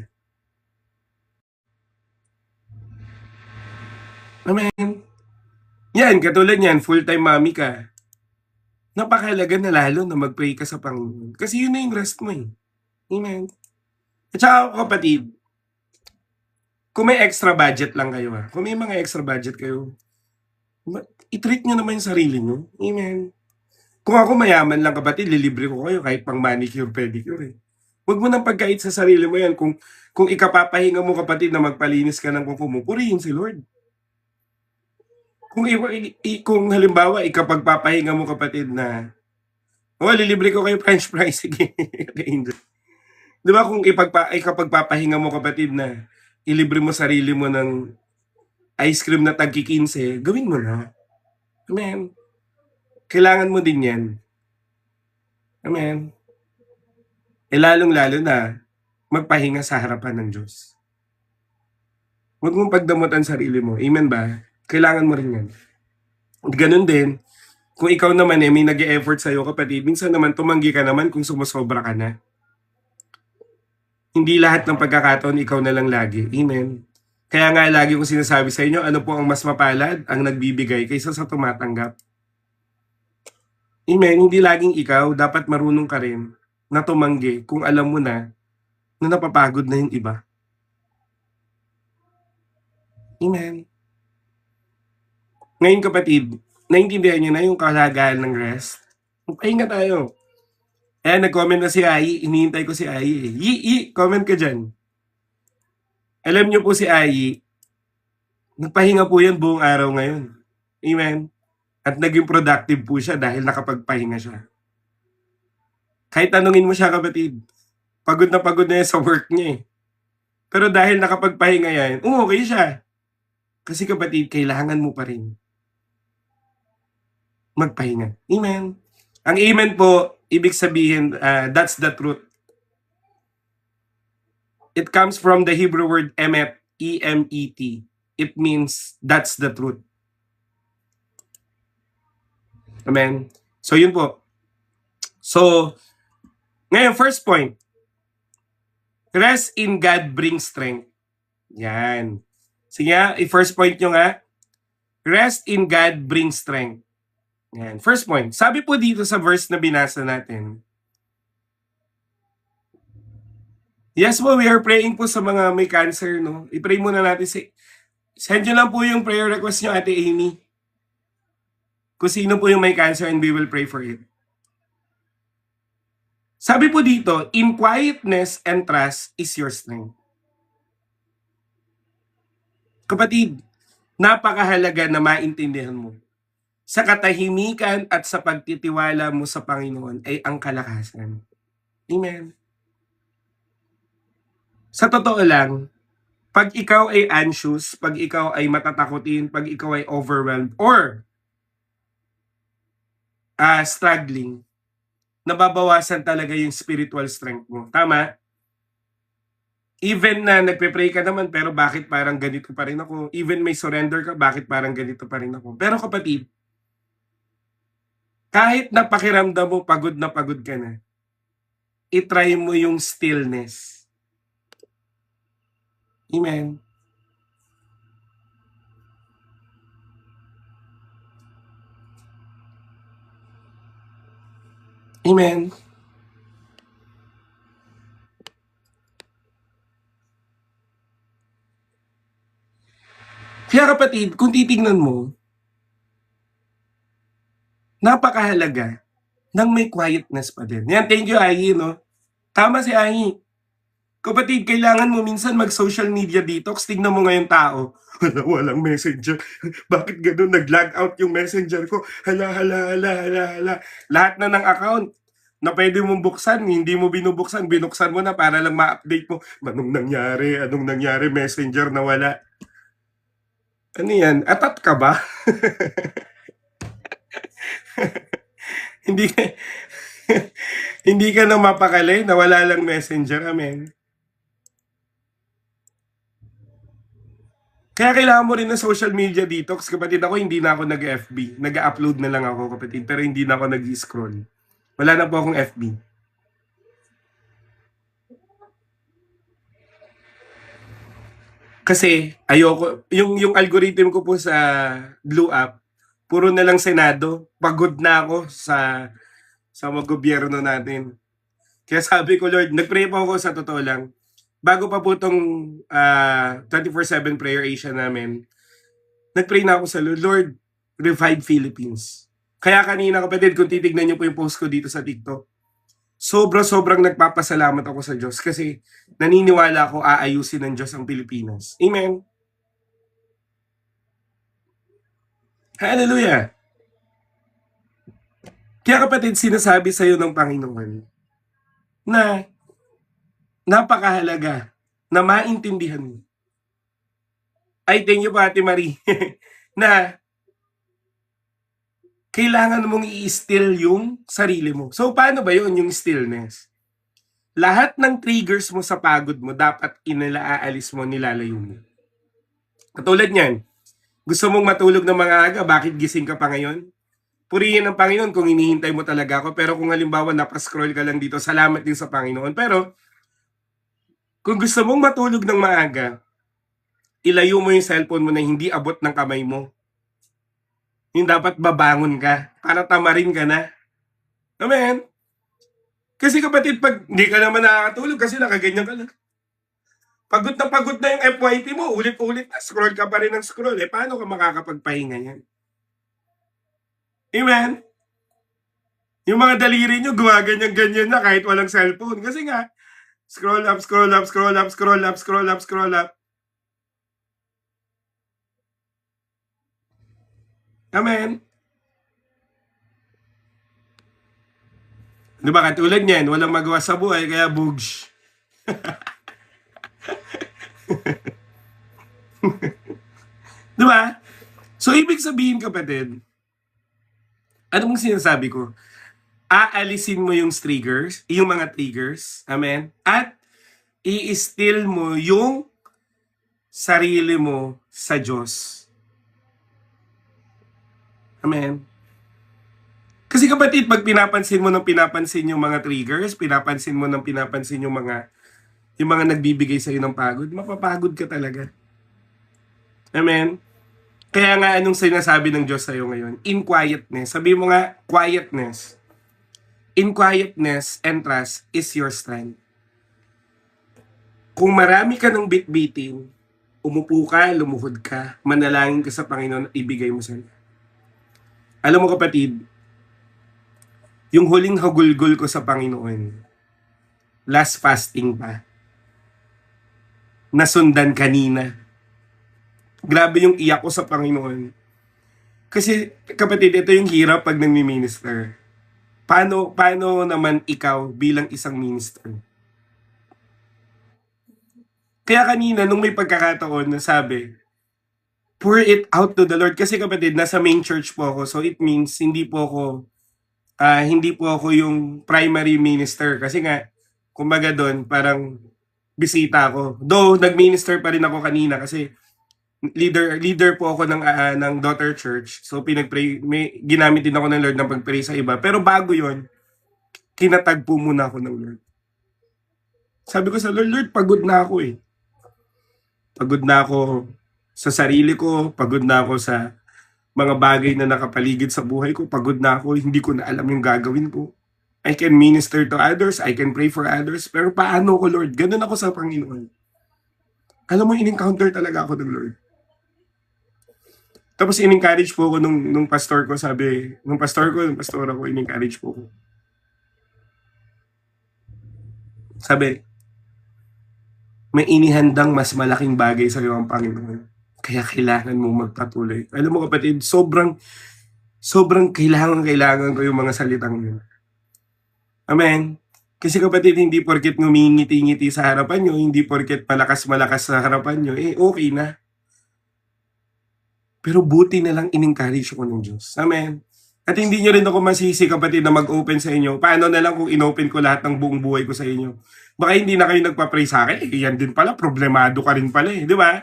Amen. Yan, katulad yan, full-time mommy ka. Napakahalaga na lalo na mag-pray ka sa Panginoon. Kasi yun na yung rest mo eh. Amen. At saka kapatid, kung may extra budget lang kayo kung may mga extra budget kayo, i-treat nyo naman yung sarili nyo. Amen. Kung ako mayaman lang kapatid, lilibre ko kayo kahit pang manicure, pedicure eh. Huwag mo nang pagkait sa sarili mo yan. Kung ikapapahinga mo kapatid na magpalinis ka ng kuko mo, purihin si Lord. Kung halimbawa ikapagpapahinga mo kapatid na, lilibre ko kayo french fries, sige. Di ba kung ikapagpapahinga mo kapatid na ilibre mo sarili mo ng ice cream na tagki 15, gawin mo na. Amen. Kailangan mo din yan. Amen. Lalong-lalo na, magpahinga sa harapan ng Diyos. Huwag mong pagdamutan sarili mo. Amen ba? Kailangan mo rin yan. Ganun din, kung ikaw naman may nag-e-effort sa'yo kapatid, minsan naman tumanggi ka naman kung sumusobra ka na. Hindi lahat ng pagkakataon ikaw na lang lagi. Amen. Kaya nga lagi kong sinasabi sa inyo, ano po ang mas mapalad? Ang nagbibigay kaysa sa tumatanggap. Amen. Hindi laging ikaw, dapat marunong ka rin na tumanggi kung alam mo na napapagod na yung iba. Amen. Ngayon kapatid, naintindihan nyo na yung kalagahan ng rest? Pahinga tayo. Nag-comment na si Ai, hinihintay ko si Ai. Comment ka dyan. Alam nyo po si Ai, nagpahinga po yan buong araw ngayon. Amen. At naging productive po siya dahil nakapagpahinga siya. Kahit tanungin mo siya kapatid, pagod na yan sa work niya eh. Pero dahil nakapagpahinga yan, okay siya. Kasi kapatid, kailangan mo pa rin magpahinga. Amen. Ang amen po, ibig sabihin, that's the truth. It comes from the Hebrew word emet, E-M-E-T. It means that's the truth. Amen. So yun po. So, ngayon, first point. Rest in God brings strength. Yan. Sige nga, first point nyo nga. Rest in God brings strength. Yan. First point. Sabi po dito sa verse na binasa natin. Yes po, we are praying po sa mga may cancer, no? I-pray muna natin. Send nyo lang po yung prayer request nyo, Ate Amy. Kung sino po yung may cancer and we will pray for it. Sabi po dito, in quietness and trust is your strength. Kapatid, napakahalaga na maintindihan mo. Sa katahimikan at sa pagtitiwala mo sa Panginoon ay ang kalakasan. Amen. Sa totoo lang, pag ikaw ay anxious, pag ikaw ay matatakotin, pag ikaw ay overwhelmed, or struggling, nababawasan talaga yung spiritual strength mo. Tama? Even na nagpe-pray ka naman, pero bakit parang ganito pa rin ako? Even may surrender ka, bakit parang ganito pa rin ako? Pero kapatid, kahit napakiramdam mo pagod na pagod ka na, i-try mo yung stillness. Amen. Amen. Kaya kapatid, kung titignan mo, napakahalaga ng may quietness pa din. Yan, thank you, Ayi, no? Tama si Ayi. Kapatid, kailangan mo minsan mag-social media detox. Tignan mo ngayon tao. Hala, walang messenger. Bakit ganun? Nag-log out yung messenger ko. Hala, hala, hala, hala, hala. Lahat na ng account na pwede mong buksan, hindi mo binubuksan, binuksan mo na para lang ma-update mo. Anong nangyari? Anong nangyari? Messenger na wala. Ano yan? Atat ka ba? hindi ka, hindi ka na mapakali na wala lang messenger. Amen. Kaya kailangan mo rin ng social media detox. Kapatid, ako hindi na ako nag-FB. Nag-upload na lang ako, kapatid. Pero hindi na ako nag-scroll. Wala na po akong FB. Kasi ayoko, yung algorithm ko po sa Blue App, puro na lang Senado. Pagod na ako sa mga gobyerno natin. Kaya sabi ko, Lord, nag-pray po ako sa totoo lang. Bago pa po itong 24/7 prayer Asia namin, nag-pray na ako sa Lord, Lord, revive Philippines. Kaya kanina, kapatid, kung titignan niyo po yung post ko dito sa TikTok, sobrang nagpapasalamat ako sa Diyos kasi naniniwala ako aayusin ng Diyos ang Pilipinas. Amen. Hallelujah. Kaya kapatid, sinasabi sa iyo ng Panginoon na napakahalaga na maintindihan mo. Ay, thank you po, Ate Marie. na kailangan mong i-still yung sarili mo. So, paano ba yun, yung stillness? Lahat ng triggers mo sa pagod mo, dapat aalis mo, nilalayo mo. Katulad niyan, gusto mong matulog ng mga aga, bakit gising ka pa ngayon? Purihin ng Panginoon kung hinihintay mo talaga ako. Pero kung halimbawa napascroll ka lang dito, salamat din sa Panginoon. Pero kung gusto mong matulog ng maaga, ilayo mo yung cellphone mo na hindi abot ng kamay mo. Yung dapat babangon ka para tamarin ka na. Amen? Kasi kapatid, pag hindi ka naman nakakatulog kasi nakaganyan ka lang. Pagod na yung FYP mo, ulit-ulit na, scroll ka pa rin ng scroll. Eh, paano ka makakapagpahinga yan? Amen? Yung mga daliri nyo, gumaganyan-ganyan na kahit walang cellphone. Kasi nga, scroll up, scroll up, scroll up, scroll up, scroll up, scroll up. Amen? Di ba, katulad niyan, walang magawa sa buhay, kaya bugs. Di ba? So, ibig sabihin, kapatid, ano mong sinasabi ko? Aalisin mo yung triggers, yung mga triggers, amen? At i-still mo yung sarili mo sa Diyos. Amen? Kasi kapatid, pag pinapansin mo ng pinapansin yung mga triggers, pinapansin mo ng pinapansin yung mga nagbibigay sa'yo ng pagod, mapapagod ka talaga. Amen? Kaya nga, anong sinasabi ng Diyos sa'yo ngayon? In quietness. Sabi mo nga, quietness. In quietness and trust is your strength. Kung marami ka ng bitbitin, umupo ka, lumuhod ka, manalangin ka sa Panginoon at ibigay mo sa Kanya. Alam mo kapatid, yung huling hagulgol ko sa Panginoon, last fasting pa, nasundan kanina. Grabe yung iyak ko sa Panginoon. Kasi kapatid, ito yung hirap pag nagmi-minister. Paano naman ikaw bilang isang minister? Kaya kanina, nung may pagkakataon na sabi, pour it out to the Lord. Kasi kapatid, nasa main church po ako. So it means, hindi po ako yung primary minister. Kasi nga, kumbaga doon, parang bisita ako. Though, nag-minister pa rin ako kanina kasi leader po ako ng daughter church. So pinagpray, ginamit din ako ng Lord ng pagpray sa iba. Pero bago yon, kinatagpo muna ako ng Lord. Sabi ko sa Lord, Lord, pagod na ako eh. Pagod na ako sa sarili ko, pagod na ako sa mga bagay na nakapaligid sa buhay ko, pagod na ako, hindi ko na alam yung gagawin ko. I can minister to others, I can pray for others, pero paano ko, Lord? Ganun ako sa Panginoon. Alam mo, in-encounter talaga ako ng Lord. Tapos in-encourage po ako nung pastor ko, sabi, nung pastora ko, in-encourage po ako. Sabi, may inihandang mas malaking bagay sa iyo ang Panginoon. Kaya kailangan mong magpatuloy. Alam mo kapatid, sobrang kailangan ko yung mga salitang yun. Amen. Kasi kapatid, hindi porket ngumingiti-ngiti sa harapan nyo, hindi porket malakas-malakas sa harapan nyo, okay na. Pero buti na lang in-encourage ko ng Diyos. Amen. At hindi nyo rin ako masisi kapatid na mag-open sa inyo. Paano na lang kung in-open ko lahat ng buong buhay ko sa inyo? Baka hindi na kayo nagpa-pray sa akin. Yan din pala, problemado ka rin pala eh. Di ba?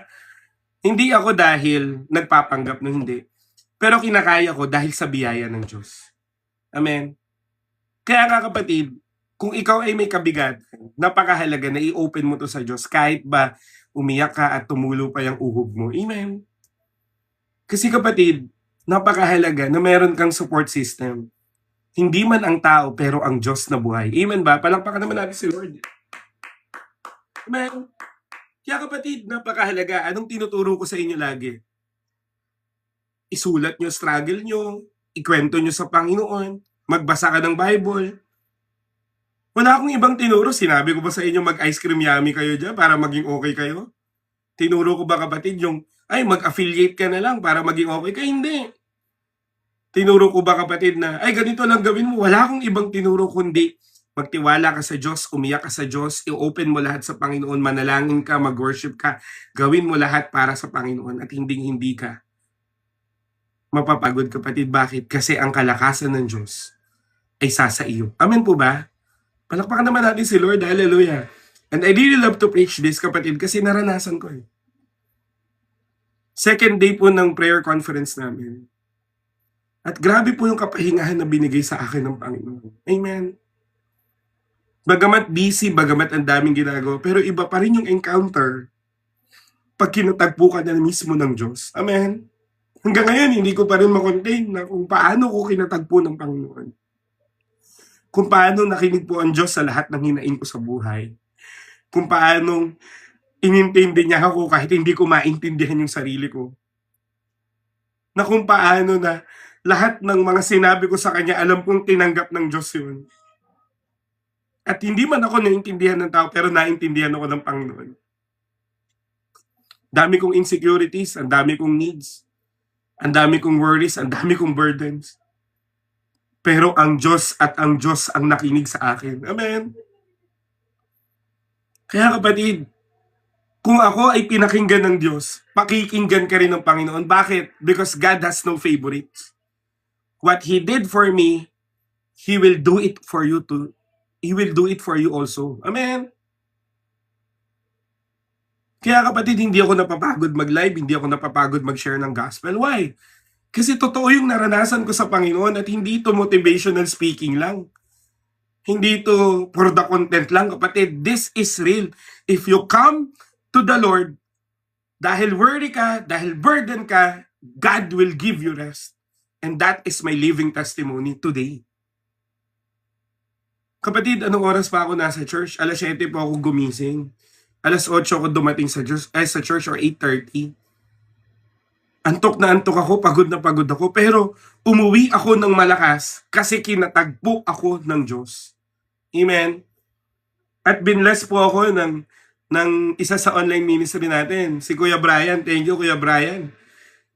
Hindi ako dahil nagpapanggap na hindi. Pero kinakaya ko dahil sa biyaya ng Diyos. Amen. Kaya nga kapatid, kung ikaw ay may kabigat, napakahalaga na i-open mo to sa Diyos kahit ba umiyak ka at tumulo pa yung uhog mo. Amen. Kasi kapatid, napakahalaga na meron kang support system. Hindi man ang tao, pero ang Diyos na buhay. Amen ba? Palakpakan naman natin si Lord. Amen. Kaya kapatid, napakahalaga. Anong tinuturo ko sa inyo lagi? Isulat nyo struggle nyo, ikwento nyo sa Panginoon, magbasa ka ng Bible. Wala akong ibang tinuro. Sinabi ko ba sa inyo mag-ice cream yummy kayo dyan para maging okay kayo? Tinuro ko ba kapatid yung, ay mag-affiliate ka na lang para maging okay ka? Hindi. Tinuro ko ba kapatid na, ay ganito lang gawin mo? Wala akong ibang tinuro kundi magtiwala ka sa Diyos, umiyak ka sa Diyos, i-open mo lahat sa Panginoon, manalangin ka, mag-worship ka, gawin mo lahat para sa Panginoon at hindi ka mapapagod kapatid. Bakit? Kasi ang kalakasan ng Diyos ay sa iyo. Amen po ba? Palakpakan naman natin si Lord. Hallelujah. And I really love to preach this kapatid kasi naranasan ko eh. Second day po ng prayer conference namin. At grabe po yung kapahingahan na binigay sa akin ng Panginoon. Amen. Bagamat busy, bagamat ang daming ginagawa, pero iba pa rin yung encounter pag kinatagpo ka na mismo ng Diyos. Amen. Hanggang ngayon, hindi ko pa rin makontain na kung paano ko kinatagpo ng Panginoon. Kung paano nakinig po ang Diyos sa lahat ng hinaing ko sa buhay. Kung paano inintindi niya ako kahit hindi ko maintindihan yung sarili ko. Na kung paano na lahat ng mga sinabi ko sa Kanya, alam kong tinanggap ng Diyos yun. At hindi man ako naintindihan ng tao, pero naintindihan ako ng Panginoon. Dami kong insecurities, ang dami kong needs, ang dami kong worries, ang dami kong burdens. Pero ang Diyos at ang Diyos ang nakinig sa akin. Amen. Kaya kapatid, kung ako ay pinakinggan ng Diyos, pakikinggan ka rin ng Panginoon. Bakit? Because God has no favorites. What He did for me, He will do it for you too. He will do it for you also. Amen. Kaya kapatid, hindi ako napapagod mag-live, hindi ako napapagod mag-share ng gospel. Why? Kasi totoo yung naranasan ko sa Panginoon at hindi ito motivational speaking lang. Hindi ito for the content lang, kapatid. This is real. If you come to the Lord, dahil worry ka, dahil burden ka, God will give you rest. And that is my living testimony today. Kapatid, anong oras pa ako nasa church? Alas 7 po ako gumising. Alas 8 ako dumating sa church or 8:30. Antok na antok ako, pagod na pagod ako. Pero umuwi ako ng malakas kasi kinatagpo ako ng Diyos. Amen. At binless po ako ng isa sa online ministry natin, si Kuya Brian. Thank you, Kuya Brian.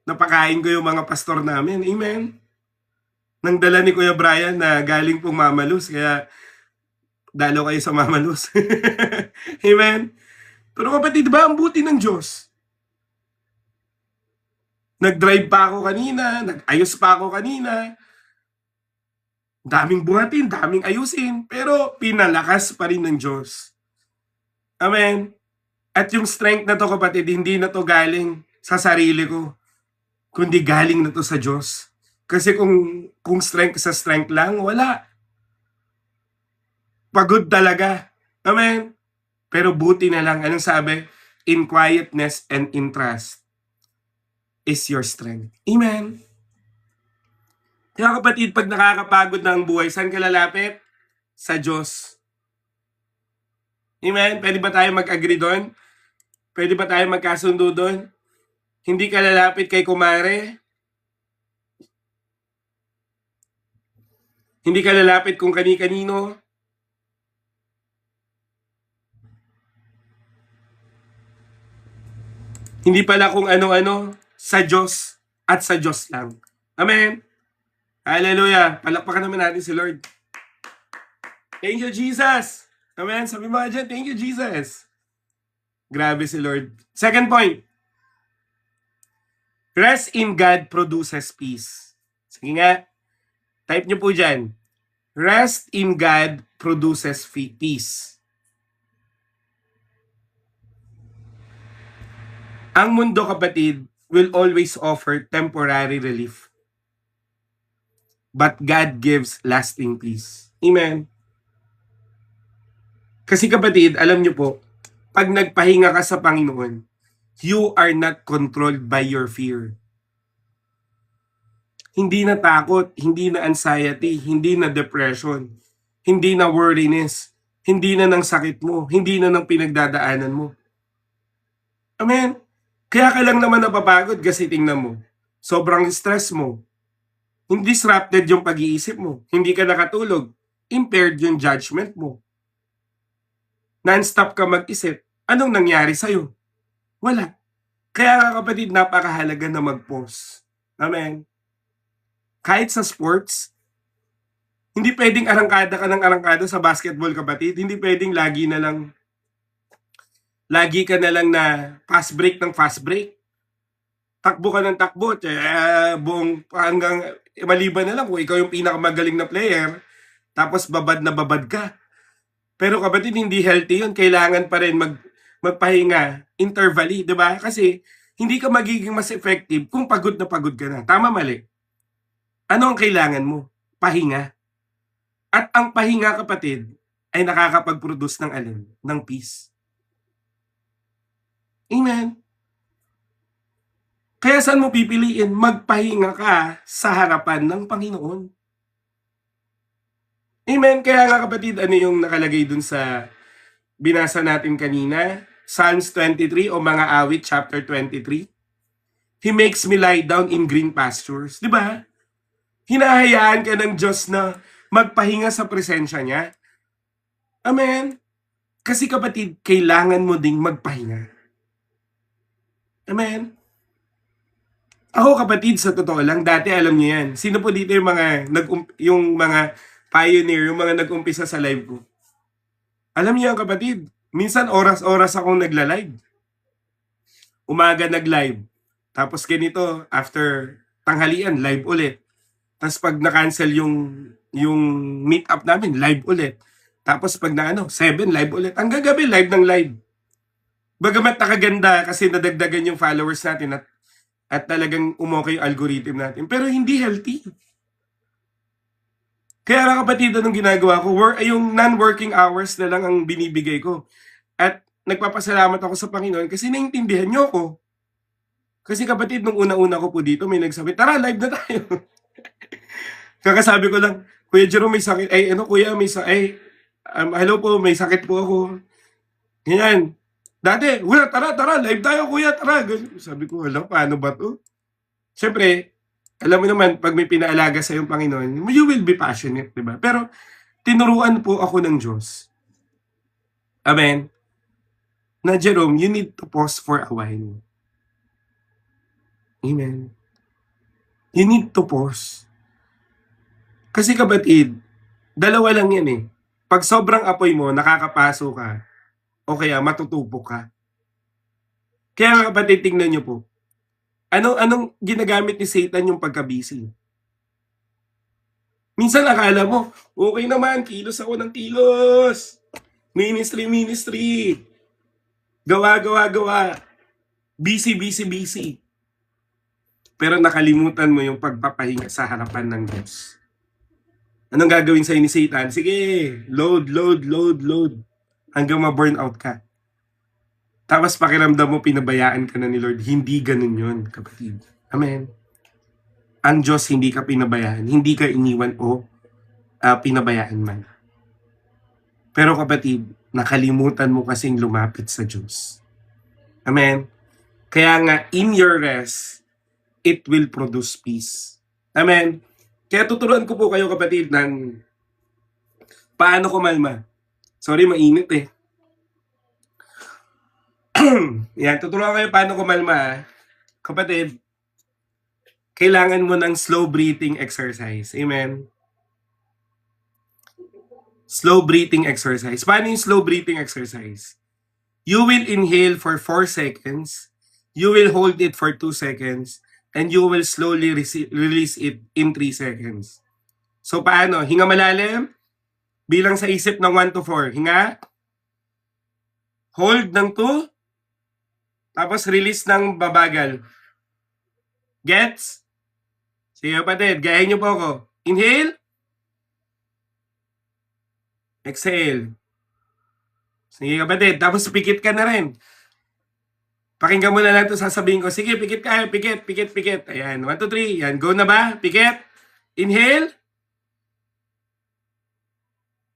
Napakain ko yung mga pastor namin. Amen. Nang dala ni Kuya Brian na galing pong Mamalos, kaya dalo kayo sa Mamalos. Amen. Pero kapatid, ba ang buti ng Diyos? Nag-drive pa ako kanina, nag-ayos pa ako kanina. Daming buhatin, daming ayusin, pero pinalakas pa rin ng Diyos. Amen. At yung strength na to kapatid, hindi na to galing sa sarili ko, kundi galing na to sa Diyos. Kasi kung strength sa strength lang, wala. Pagod talaga. Amen. Pero buti na lang, anong sabi? In quietness and in trust is your strength. Amen. Kaya kapatid, pag nakakapagod na ang buhay, saan ka lalapit? Sa Diyos. Amen? Pwede ba tayo mag-agree doon? Pwede ba tayo magkasundo doon? Hindi ka lalapit kay kumare. Hindi ka lalapit kung kani-kanino. Hindi pala kung ano-ano. Sa Diyos at sa Diyos lang. Amen? Hallelujah. Palakpakan naman natin si Lord. Thank you, Jesus. Amen? Sabi mo dyan, thank you, Jesus. Grabe si Lord. Second point. Rest in God produces peace. Sige nga. Type nyo po dyan. Rest in God produces peace. Ang mundo, kapatid, will always offer temporary relief. But God gives lasting peace. Amen. Kasi kapatid, alam nyo po, pag nagpahinga ka sa Panginoon, you are not controlled by your fear. Hindi na takot, hindi na anxiety, hindi na depression, hindi na worriness, hindi na ng sakit mo, hindi na ng pinagdadaanan mo. Amen? Kaya ka lang naman napapagod kasi tingnan mo, sobrang stress mo, hindi disrupted yung pag-iisip mo, hindi ka nakatulog, impaired yung judgment mo. Non-stop ka mag-isip, anong nangyari sa'yo? Wala. Kaya nga kapatid, napakahalaga na mag-pause. Amen? Kahit sa sports, hindi pwedeng arangkada ka ng arangkada sa basketball, kapatid. Hindi pwedeng lagi ka na lang na fast break ng fast break. Takbo ka ng takbo, buong hanggang maliban na lang kung ikaw yung pinakamagaling na player, tapos babad na babad ka. Pero kapatid, hindi healthy yun. Kailangan pa rin magpahinga intervally, di ba? Kasi hindi ka magiging mas effective kung pagod na pagod ka na. Tama, mali? Ano ang kailangan mo? Pahinga. At ang pahinga, kapatid, ay nakakapag-produce ng alin? Ng peace. Amen. Kaya saan mo pipiliin? Magpahinga ka sa harapan ng Panginoon. Amen. Kaya nga kapatid, ano yung nakalagay dun sa binasa natin kanina? Psalms 23 o mga awit chapter 23. He makes me lie down in green pastures. Di ba? Hinahayaan ka ng Diyos na magpahinga sa presensya niya. Amen. Kasi kapatid, kailangan mo ding magpahinga. Amen. Ako kapatid, sa totoo lang, dati alam niyo yan. Sino po dito yung mga pioneer, yung mga nag-umpisa sa live ko? Alam niyo yan kapatid, minsan oras-oras akong nagla-live. Umaga nag-live. Tapos ganito, after tanghalian, live ulit. Tapos pag na-cancel yung meet-up namin, live ulit. Tapos pag 7, live ulit. Hanggang gabi, live ng live. Bagamat nakaganda kasi nadagdagan yung followers natin at talagang umokay yung algorithm natin. Pero hindi healthy. Kaya nga kapatid, anong ginagawa ko? Yung non-working hours na lang ang binibigay ko. At nagpapasalamat ako sa Panginoon kasi naintindihan niyo ako. Kasi kapatid, nung una-una ko po dito, may nagsabi, tara, live na tayo. Kakasabi ko lang, Kuya Jerome, may sakit. Kuya, may sakit. Hello po, may sakit po ako. Ganyan. Dati, wala, tara, live tayo, kuya, tara. Sabi ko, paano ba to? Siyempre, alam mo naman, pag may pinaalaga sa yung Panginoon, you will be passionate, di ba? Pero, tinuruan po ako ng Diyos. Amen? Na Jerome, you need to pause for a while. Amen. You need to pause. Kasi kapatid, dalawa lang yan eh. Pag sobrang apoy mo, nakakapaso ka, o kaya matutupo ka. Kaya kapatid, tingnan nyo po. Anong ginagamit ni Satan yung pagka-busy? Minsan akala mo, okay naman, kilos ako ng kilos. Ministry. Gawa. Busy. Pero nakalimutan mo yung pagpapahinga sa harapan ng Diyos. Anong gagawin sa'yo ni Satan? Sige, load. hanggang ma-burn out ka. Tapos pakiramdam mo pinabayaan ka na ni Lord. Hindi ganun yun, kapatid. Amen. Ang Diyos hindi ka pinabayaan, hindi ka iniwan o pinabayaan man. Pero kapatid, nakalimutan mo kasing lumapit sa Diyos. Amen. Kaya nga, in your rest, it will produce peace. Amen. Kaya tuturuan ko po kayo kapatid ng paano kumalma. Sorry, mainit eh. Yan, tuturuan ko kayo paano kumalma. Kapatid, kailangan mo ng slow breathing exercise. Amen. Slow breathing exercise. Paano yung slow breathing exercise? You will inhale for 4 seconds. You will hold it for 2 seconds. And you will slowly release it in 3 seconds. So paano? Hinga malalim. Bilang sa isip ng 1 to 4. Hinga. Hold ng 2. Tapos release ng babagal. Gets? Sige kapatid, gayahin niyo po ako. Inhale. Exhale. Sige kapatid, tapos pikit ka na rin. Pakinggan mo na lang ito, sasabihin ko. Sige, pikit ka, pikit, pikit, pikit. Ayan, 1, 2, 3. Yan, go na ba? Pikit. Inhale.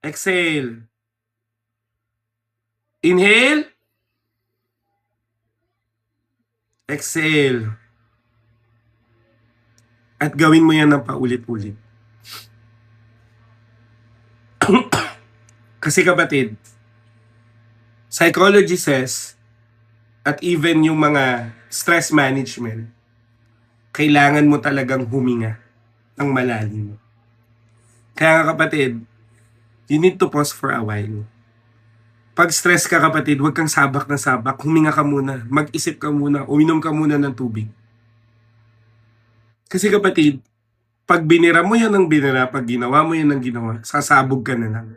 Exhale. Inhale. Exhale. At gawin mo yan ng paulit-ulit. Kasi kapatid, psychology says, at even yung mga stress management, kailangan mo talagang huminga ng malalim. Kaya nga kapatid, you need to pause for a while. Pag stress ka kapatid, huwag kang sabak na sabak, huminga ka muna, mag-isip ka muna, uminom ka muna ng tubig. Kasi kapatid, pag binira mo yan ng binira, pag ginawa mo yan ng ginawa, sasabog ka na lang.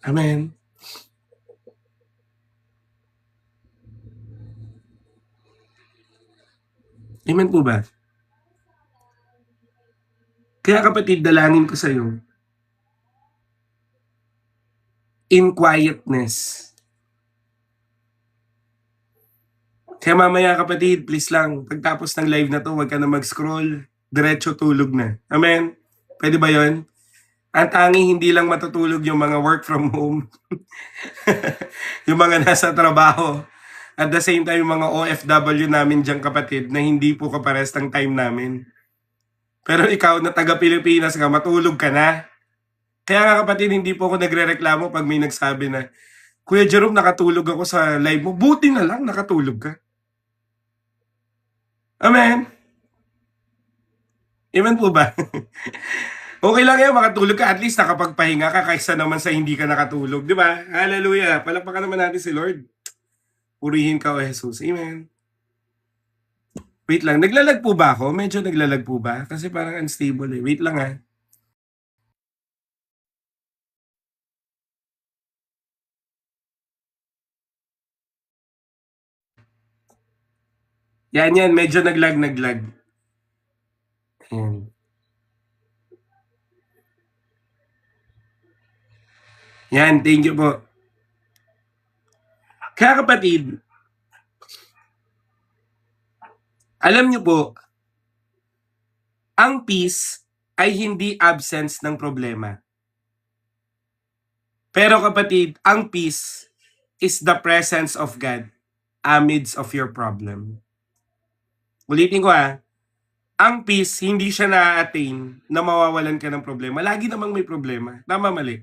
Amen. Amen po ba? Kaya kapatid, dalangin ko sa iyo, in quietness. Kaya mamaya kapatid, please lang, pagtapos ng live na to, huwag ka na mag-scroll, diretso tulog na. Amen? Pwede ba yon? Ang tanging hindi lang matutulog yung mga work from home, yung mga nasa trabaho, at the same time yung mga OFW namin dyan kapatid na hindi po kapares ng time namin. Pero ikaw na taga Pilipinas ka, matulog ka na. Kaya nga kapatid, hindi po ako nagre-reklamo pag may nagsabi na, Kuya Jerome, nakatulog ako sa live mo. Buti na lang, nakatulog ka. Amen? Amen po ba? Okay lang yan, makatulog ka. At least nakapagpahinga ka kaysa naman sa hindi ka nakatulog. Di ba? Hallelujah. Palakpakan naman natin si Lord. Purihin ka o Jesus. Amen. Wait lang. Naglalag po ba ako? Medyo naglalag po ba? Kasi parang unstable eh. Wait lang ha. Yan. Medyo naglag. Ayan. Yan, thank you po. Kaya kapatid, alam niyo po, ang peace ay hindi absence ng problema. Pero kapatid, ang peace is the presence of God amidst of your problem. Ulitin ko ha, ang peace, hindi siya na-attain na mawawalan ka ng problema. Lagi namang may problema. Tama, mali?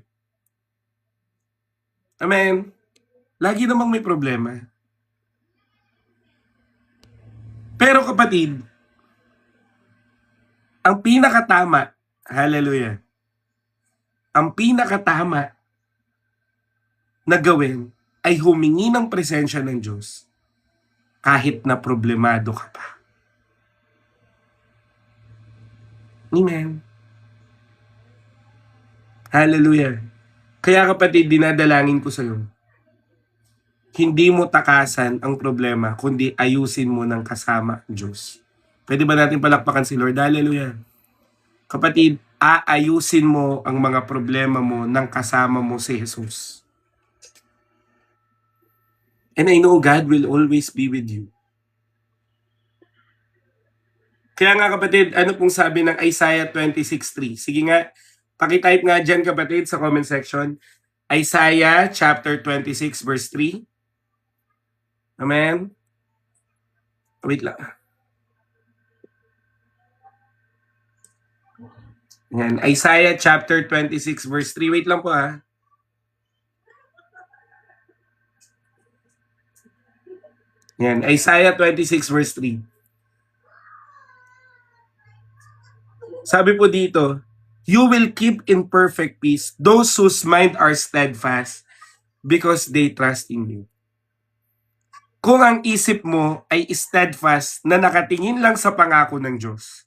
Amen? Lagi namang may problema. Pero kapatid, ang pinakatama, hallelujah, ang pinakatama na gawin ay humingi ng presensya ng Diyos kahit na problemado ka pa. Amen. Hallelujah. Kaya kapatid, dinadalangin ko sa iyo, hindi mo takasan ang problema, kundi ayusin mo ng kasama ang Diyos. Pwede ba natin palakpakan si Lord? Hallelujah. Kapatid, aayusin mo ang mga problema mo ng kasama mo si Jesus. And I know God will always be with you. Kaya nga kapatid, ano pong sabi ng Isaiah 26:3? Sige nga, pakitype nga dyan kapatid sa comment section. Isaiah chapter 26 verse 3. Amen? Wait lang. Yan, Isaiah chapter 26 verse 3. Wait lang po ha. Yan, Isaiah 26 verse 3. Sabi po dito, you will keep in perfect peace those whose mind are steadfast because they trust in you. Kung ang isip mo ay steadfast na nakatingin lang sa pangako ng Diyos,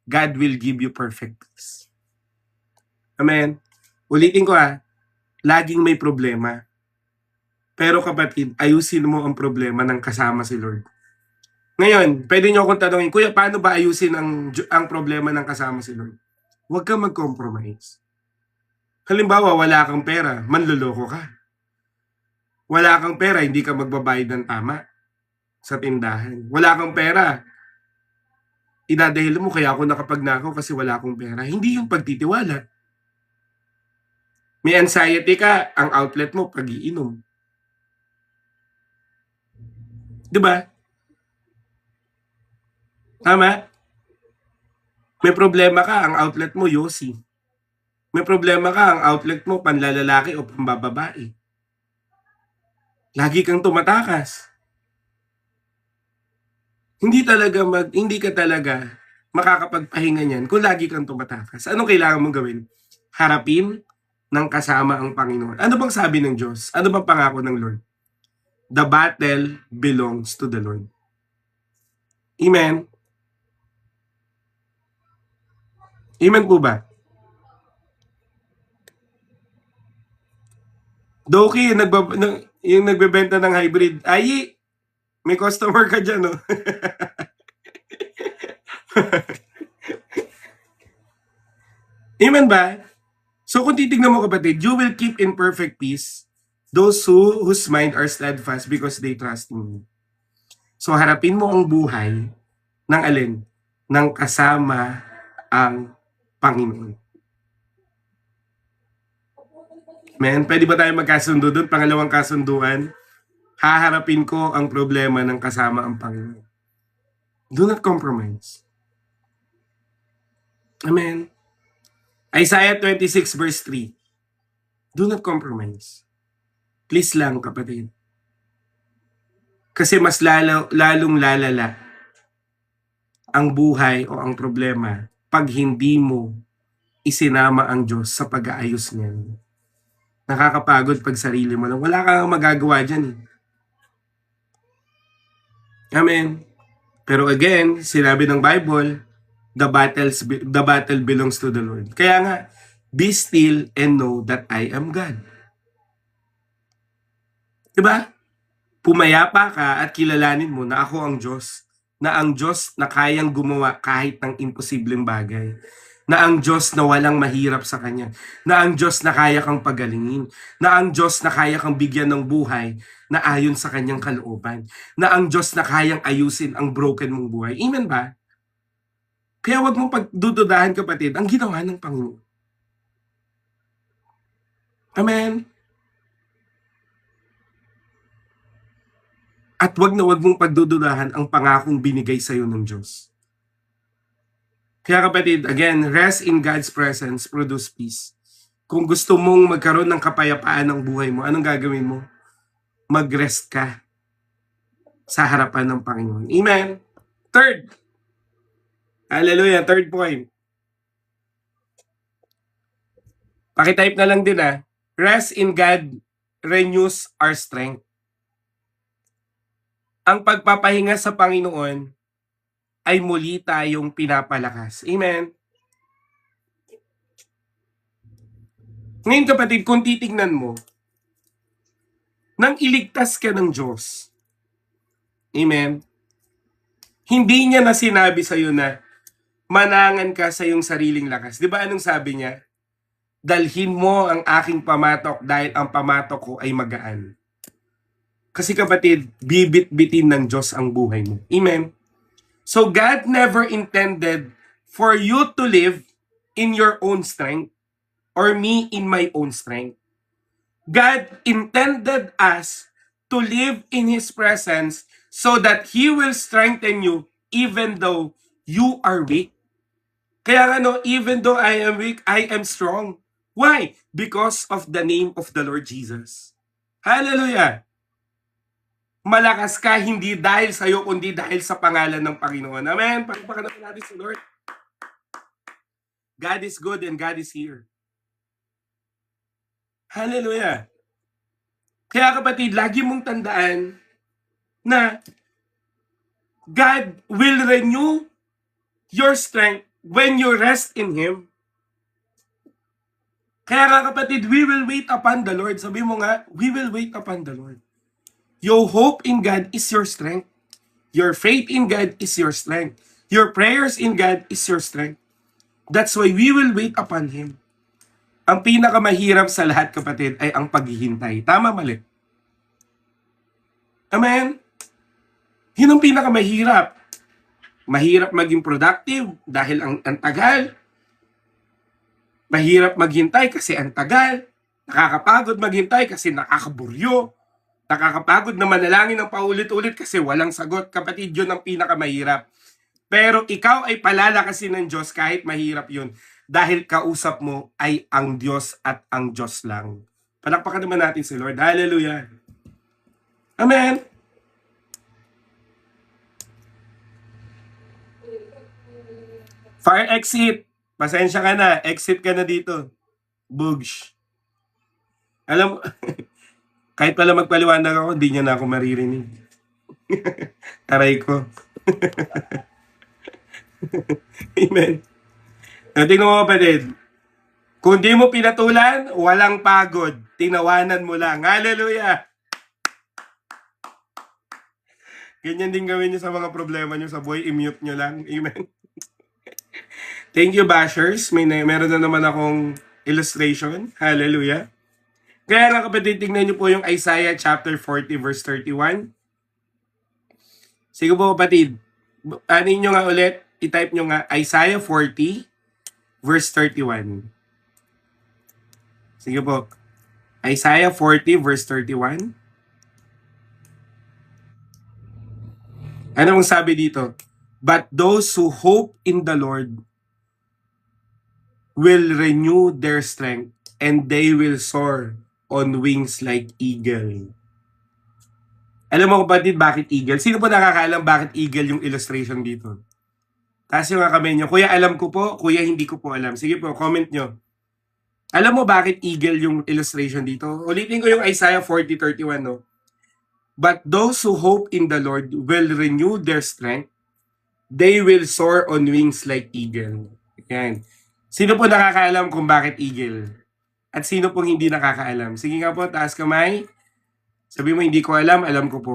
God will give you perfect peace. Amen? Ulitin ko laging may problema. Pero kapatid, ayusin mo ang problema ng kasama si Lord. Ngayon, pwede nyo akong tanongin, Kuya, paano ba ayusin ang problema ng kasama si Lord? Huwag kang mag-compromise. Halimbawa, wala kang pera, manloloko ka. Wala kang pera, hindi ka magbabayad ng tama sa tindahan. Wala kang pera, idadahil mo kaya ako nakapagnakaw kasi wala akong pera. Hindi yung pagtitiwala. May anxiety ka, ang outlet mo, pag-iinom. Diba? Tama? May problema ka, ang outlet mo, yosi. May problema ka, ang outlet mo, panlalalaki o pambababae. Lagi kang tumatakas. Hindi ka talaga makakapagpahinga niyan kung lagi kang tumatakas. Anong kailangan mong gawin? Harapin ng kasama ang Panginoon. Ano bang sabi ng Diyos? Ano bang pangako ng Lord? The battle belongs to the Lord. Amen? Amen po ba? Doki, yung nagbebenta ng hybrid. Ay, may customer ka dyan, no? Amen ba? So kung titignan mo kapatid, you will keep in perfect peace those whose mind are steadfast because they trust in you. So harapin mo ang buhay ng alin? Ng kasama ang Panginoon. Men, pwede ba tayo magkasundo doon? Pangalawang kasunduan, haharapin ko ang problema ng kasama ang Panginoon. Do not compromise. Amen. Isaiah 26 verse 3. Do not compromise. Please lang kapatid. Kasi mas lalong lalala ang buhay o ang problema pag hindi mo isinama ang Diyos sa pag-aayos niyan. Nakakapagod pag sarili mo lang. Wala kang magagawa dyan. Amen. Pero again, sinabi ng Bible, the battle belongs to the Lord. Kaya nga, be still and know that I am God. Diba? Pumayapa ka at kilalanin mo na ako ang Diyos. Na ang Diyos na kayang gumawa kahit ng imposibleng bagay. Na ang Diyos na walang mahirap sa Kanya. Na ang Diyos na kaya kang pagalingin. Na ang Diyos na kaya kang bigyan ng buhay na ayon sa Kanyang kalooban. Na ang Diyos na kayang ayusin ang broken mong buhay. Amen ba? Kaya wag mong pagdududahan kapatid ang ginawa ng Panginoon. Amen? At wag mong pagdududahan ang pangakong binigay sa iyo ng Diyos. Kaya kapatid, again, rest in God's presence, produce peace. Kung gusto mong magkaroon ng kapayapaan ng buhay mo, anong gagawin mo? Mag-rest ka sa harapan ng Panginoon. Amen? Third. Hallelujah, third point. Pakitype na lang din Rest in God renews our strength. Ang pagpapahinga sa Panginoon ay muli tayong pinapalakas. Amen? Ngayon kapatid, kung titignan mo, nang iligtas ka ng Diyos, amen, hindi niya na sinabi sa'yo na, manangan ka sa iyong sariling lakas. Di ba anong sabi niya? Dalhin mo ang aking pamatok dahil ang pamatok ko ay magaan. Kasi kapatid, bibit-bitin ng Diyos ang buhay mo. Amen? So God never intended for you to live in your own strength or me in my own strength. God intended us to live in His presence so that He will strengthen you even though you are weak. Kaya nga no, even though I am weak, I am strong. Why? Because of the name of the Lord Jesus. Hallelujah! Malakas ka hindi dahil sa iyo, kundi dahil sa pangalan ng Panginoon. Amen? Palakpakan natin si Lord. God is good and God is here. Hallelujah! Kaya kapatid, lagi mong tandaan na God will renew your strength when you rest in Him. Kaya nga kapatid, we will wait upon the Lord. Sabi mo nga, we will wait upon the Lord. Your hope in God is your strength. Your faith in God is your strength. Your prayers in God is your strength. That's why we will wait upon Him. Ang pinakamahirap sa lahat kapatid ay ang paghihintay. Tama, mali? Amen? Yun ang pinakamahirap. Mahirap maging productive dahil ang tagal. Mahirap maghintay kasi ang tagal. Nakakapagod maghintay kasi nakakaburyo. Nakakapagod na manalangin ng paulit-ulit kasi walang sagot. Kapatid, yun ang pinakamahirap. Pero ikaw ay palalakasin ng Diyos kahit mahirap yun. Dahil kausap mo ay ang Diyos at ang Diyos lang. Palakpakan naman natin si Lord. Hallelujah. Amen. Fire exit. Pasensya ka na. Exit ka na dito. Bugs. Alam mo, kahit pala magpaliwanag ako, hindi niya na ako maririnig. Aray ko. Amen. Tingnan mo kapatid. Kung di mo pinatulan, walang pagod. Tinawanan mo lang. Hallelujah! Ganyan din gawin nyo sa mga problema nyo sa buhay. I-mute nyo lang. Amen. Thank you, bashers. Meron na naman akong illustration. Hallelujah. Kaya nga kapatid, tingnan nyo po yung Isaiah chapter 40 verse 31. Sige po kapatid. Anin nyo nga ulit. I-type nyo nga Isaiah 40 verse 31. Sige po. Isaiah 40 verse 31. Ano ang sabi dito? But those who hope in the Lord will renew their strength and they will soar on wings like eagle. Alam mo kapatid, bakit eagle? Sino po nakakaalam bakit eagle yung illustration dito? Taas yung mga kamay nyo. Kuya, alam ko po. Kuya, hindi ko po alam. Sige po, comment nyo. Alam mo bakit eagle yung illustration dito? Ulitin ko yung Isaiah 40:31, no? But those who hope in the Lord will renew their strength. They will soar on wings like eagle. Yan. Sino po nakakaalam kung bakit eagle? At sino pong hindi nakakaalam? Sige nga po, taas kamay. Sabi mo, hindi ko alam ko po.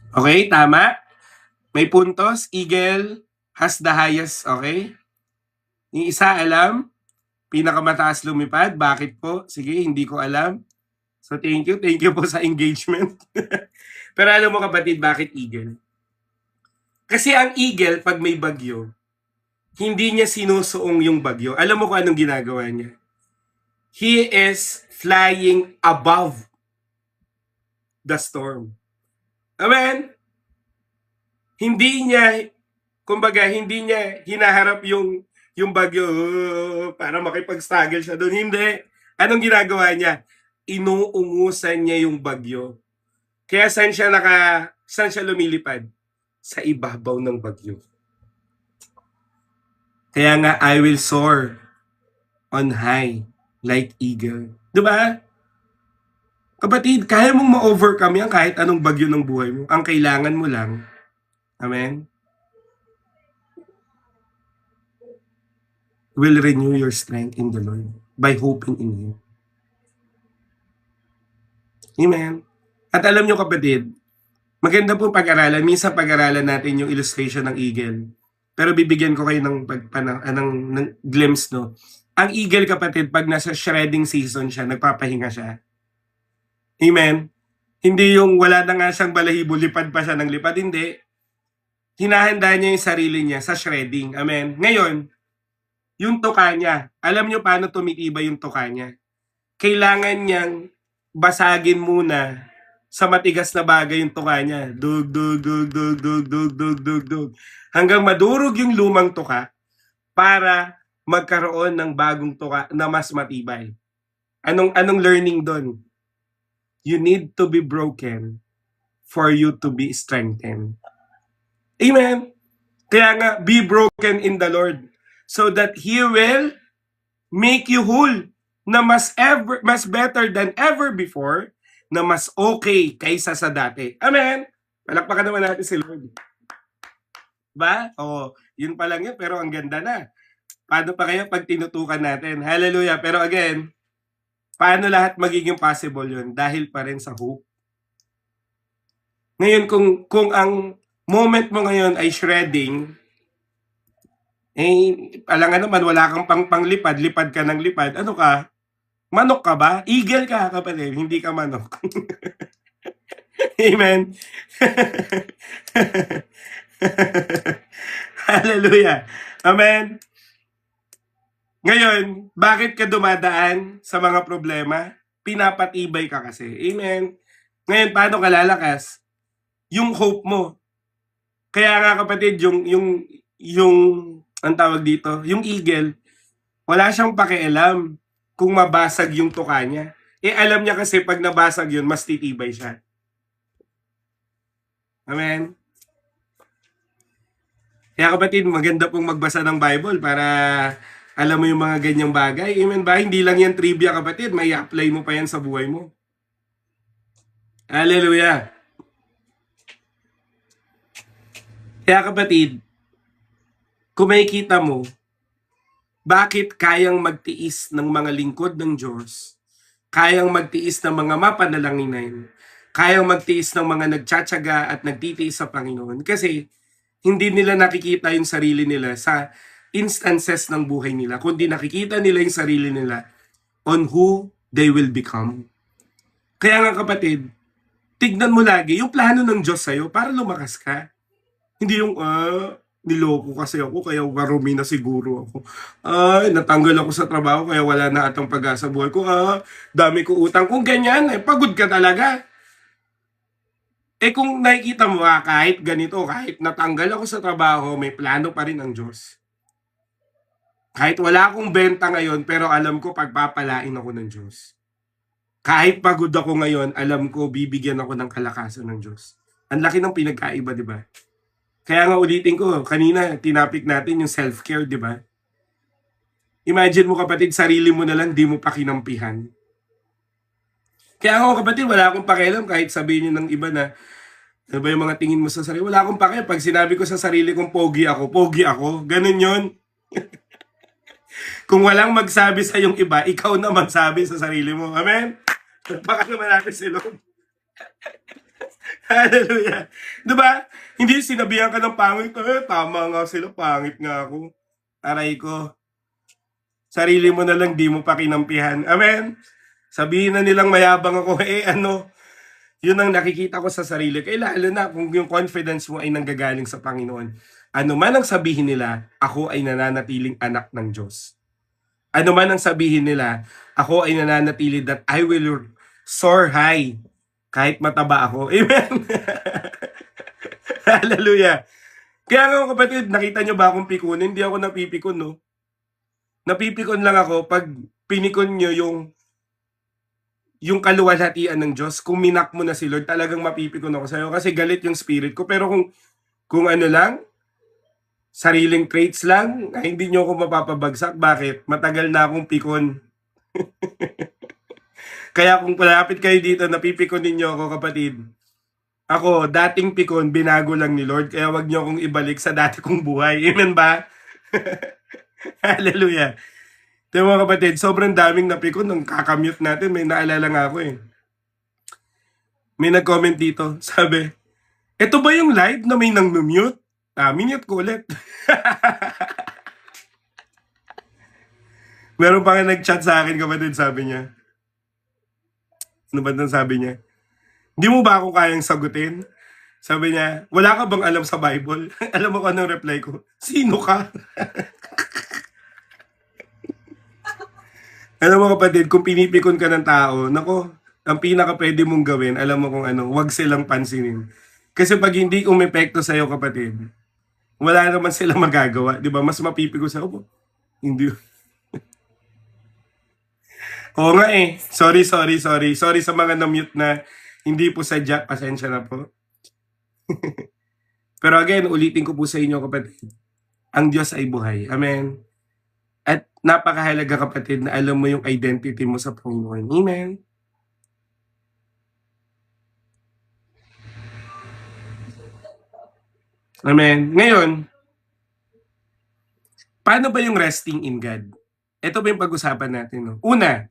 Okay, tama. May puntos. Eagle has the highest, okay? Yung isa alam, pinakamataas lumipad. Bakit po? Sige, hindi ko alam. So thank you po sa engagement. Pero alam mo kapatid, bakit eagle? Kasi ang eagle, pag may bagyo, hindi niya sinusuong yung bagyo. Alam mo kung anong ginagawa niya? He is flying above the storm. Amen? Hindi niya, kumbaga, hindi niya hinaharap yung bagyo para makipag-struggle siya doon. Hindi. Anong ginagawa niya? Inuungusan niya yung bagyo. Kaya saan siya lumilipad? Sa ibabaw ng bagyo. Kaya nga, I will soar on high like eagle. Diba? Kapatid, kaya mong ma-overcome yan kahit anong bagyo ng buhay mo. Ang kailangan mo lang, amen, will renew your strength in the Lord by hoping in Him. Amen. At alam nyo kapatid, Maganda po pag-aralan. Minsan pag-aralan natin yung illustration ng eagle. Pero bibigyan ko kayo ng glimpse, no? Ang eagle, kapatid, pag nasa shredding season siya, nagpapahinga siya. Amen? Hindi yung wala na nga siyang balahibo, lipad pa siya ng lipad. Hindi. Hinahanda niya yung sarili niya sa shredding. Amen? Ngayon, yung tuka niya, alam niyo paano tumitibay yung tuka niya? Kailangan niyang basagin muna sa matigas na bagay yung tuka niya. Dug, dug, dug, dug, dug, dug, dug, dug, dug. Hanggang madurog yung lumang tuka para magkaroon ng bagong tuka na mas matibay. Anong learning doon? You need to be broken for you to be strengthened. Amen? Kaya nga, be broken in the Lord so that He will make you whole na mas better than ever before, na mas okay kaysa sa dati. Amen? Palakpakan naman natin si Lord. Ba? Oo, yun pa lang yun, pero ang ganda na. Paano pa kaya pag tinutukan natin? Hallelujah. Pero again, paano lahat magiging possible yun? Dahil pa rin sa hope. Ngayon, kung ang moment mo ngayon ay shredding, alangan naman, wala kang panglipad, lipad ka ng lipad, ano ka? Manok ka ba? Eagle ka, kapatid, hindi ka manok. Amen. Hallelujah. Amen. Ngayon, bakit ka dumadaan sa mga problema? Pinapatibay ka kasi. Amen. Ngayon, paano ka lalakas? Yung hope mo. Kaya nga, kapatid, yung ang tawag dito, yung eagle, wala siyang pakialam kung mabasag yung tuka niya. Alam niya kasi pag nabasag yun, mas titibay siya. Amen? Kaya kapatid, maganda pong magbasa ng Bible para alam mo yung mga ganyang bagay. Amen ba? Hindi lang yan trivia, kapatid. May apply mo pa yan sa buhay mo. Hallelujah! Kaya kapatid, kung makikita mo, bakit kayang magtiis ng mga lingkod ng Diyos, kayang magtiis ng mga mapanalangin, kayang magtiis ng mga nagtsatsaga at nagtitiis sa Panginoon? Kasi hindi nila nakikita yung sarili nila sa instances ng buhay nila, kundi nakikita nila yung sarili nila on who they will become. Kaya nga kapatid, tignan mo lagi yung plano ng Diyos sa'yo para lumakas ka. Hindi yung, niloko kasi ako kaya marumi na siguro ako. Natanggal ako sa trabaho kaya wala na atang pag-asa buhay ko. Dami ko utang. Kung ganyan, pagod ka talaga. Kung nakikita mo, kahit ganito, kahit natanggal ako sa trabaho, may plano pa rin ang Diyos. Kahit wala akong benta ngayon, pero alam ko pagpapalain ako ng Diyos. Kahit pagod ako ngayon, alam ko bibigyan ako ng kalakasan ng Diyos. Ang laki ng pinagkaiba, di ba? Kaya nga ulitin ko, kanina tinapik natin yung self-care, di ba? Imagine mo kapatid, sarili mo na lang, di mo pa kinampihan. Kaya ako kapatid, wala akong pakialam kahit sabihin nyo ng iba na, ano ba yung mga tingin mo sa sarili? Wala akong pakialam. Pag sinabi ko sa sarili kong pogi ako. Ganun yon. Kung walang magsabi sa yung iba, ikaw na magsabi sa sarili mo. Amen? Baka naman natin si Lord. Hallelujah. Diba? Hindi sinabihan ka ng pangit. Tama nga sila, pangit nga ako. Aray ko. Sarili mo na lang, di mo pa kinampihan. Amen? Sabihin na nilang mayabang ako, yun ang nakikita ko sa sarili. Kaya lalo na kung yung confidence mo ay nanggagaling sa Panginoon. Ano man ang sabihin nila, ako ay nananatiling anak ng Diyos. Ano man ang sabihin nila, ako ay nananatili that I will soar high. Kahit mataba ako. Amen? Hallelujah. Kaya nga kapatid, nakita nyo ba akong pikunin? Hindi ako napipikon, no? Napipikon lang ako pag pinikon nyo yung kaluwalhatian ng Diyos. Kung minak mo na si Lord, talagang mapipikon ako sa'yo kasi galit yung spirit ko. Pero kung ano lang, sariling traits lang, hindi nyo ako mapapabagsak. Bakit? Matagal na akong pikon. Kaya kung palapit kayo dito, napipikon ninyo ako, kapatid. Ako, dating pikon, binago lang ni Lord. Kaya wag nyo akong ibalik sa dati kong buhay. Amen ba? Hallelujah. Diba mga kapatid, sobrang daming napikon nung kakamute natin. May naalala nga ako eh. May nag-comment dito, sabi, Ito ba yung live na may nang mute? Minute ko ulit. Meron pa nga nag-chat sa akin, kapatid, sabi niya. Ano ba nang sabi niya? Hindi mo ba ako kayang sagutin? Sabi niya, wala ka bang alam sa Bible? Alam mo kung anong reply ko? Sino ka? Alam mo, kapatid, kung pinipikon ka ng tao, nako, ang pinaka pwede mong gawin, alam mo kung ano, wag silang pansinin. Kasi pag hindi umepekto sa'yo, kapatid, wala naman silang magagawa. Di ba? Mas mapipiko sa ako. Hindi. Oo nga eh. Sorry sa mga na-mute na hindi po sadya. Pasensya na po. Pero again, ulitin ko po sa inyo, kapatid. Ang Diyos ay buhay. Amen. At napakahalaga, kapatid, na alam mo yung identity mo sa Panginoon. Amen. Amen. Ngayon, paano ba yung resting in God? Ito ba yung pag-usapan natin? No? Una,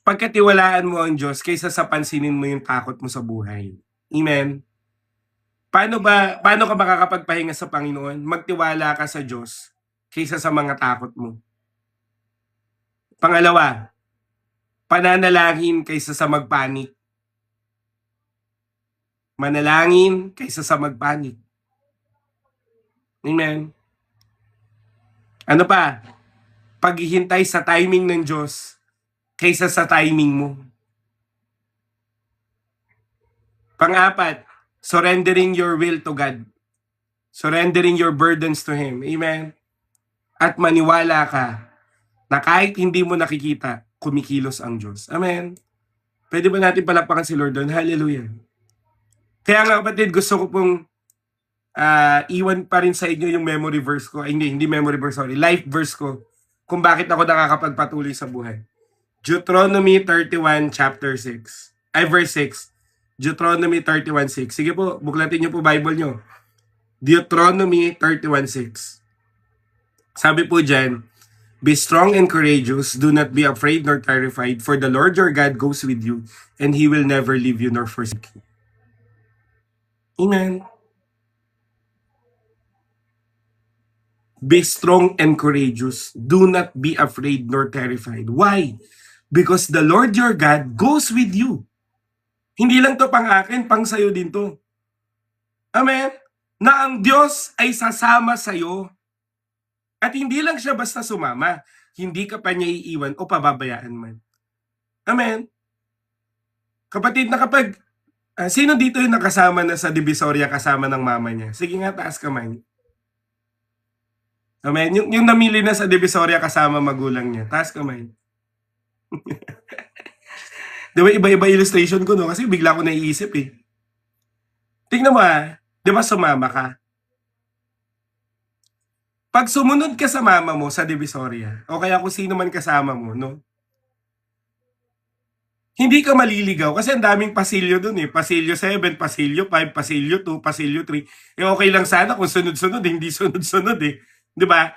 pagkatiwalaan mo ang Diyos kaysa sa pansinin mo yung takot mo sa buhay. Amen. Paano ka makakapagpahinga sa Panginoon? Magtiwala ka sa Diyos kaysa sa mga takot mo. Pangalawa, pananalangin kaysa sa magpanik. Manalangin kaysa sa magpanik. Amen. Ano pa? Paghihintay sa timing ng Diyos kaysa sa timing mo. Pang-apat, surrendering your will to God. Surrendering your burdens to Him. Amen. At maniwala ka na kahit hindi mo nakikita, kumikilos ang Diyos. Amen. Pwede ba natin palakpakan si Lord doon? Hallelujah. Kaya nga, kapatid, gusto ko pong iwan pa rin sa inyo yung memory verse ko. Ay, hindi memory verse, sorry. Life verse ko. Kung bakit ako nakakapagpatuloy sa buhay. Deuteronomy 31 chapter 6. Ay, verse 6. Deuteronomy 31:6. Sige po, buklatin niyo po Bible niyo. Deuteronomy 31:6. Sabi po dyan, be strong and courageous, do not be afraid nor terrified, for the Lord your God goes with you, and He will never leave you nor forsake you. Amen. Be strong and courageous, do not be afraid nor terrified. Why? Because the Lord your God goes with you. Hindi lang to pang akin, pang sayo din to. Amen? Na ang Diyos ay sasama sa'yo. At hindi lang siya basta sumama, hindi ka pa niya iiwan o pababayaan man. Amen? Kapatid, na kapag, sino dito yung nakasama na sa Divisoria kasama ng mama niya? Sige nga, taas kamay. Amen? Yung namili na sa Divisoria kasama magulang niya, taas kamay. Di ba iba-iba illustration ko, no? Kasi bigla ko naiisip eh. Tingnan mo di ba sumama ka? Pag sumunod ka sa mama mo sa Divisoria, o kaya kung sino man kasama mo, no? Hindi ka maliligaw kasi ang daming pasilyo dun eh. Pasilyo 7, pasilyo 5, pasilyo 2, pasilyo 3. Eh okay lang sana kung sunod-sunod, hindi sunod-sunod eh. Di ba?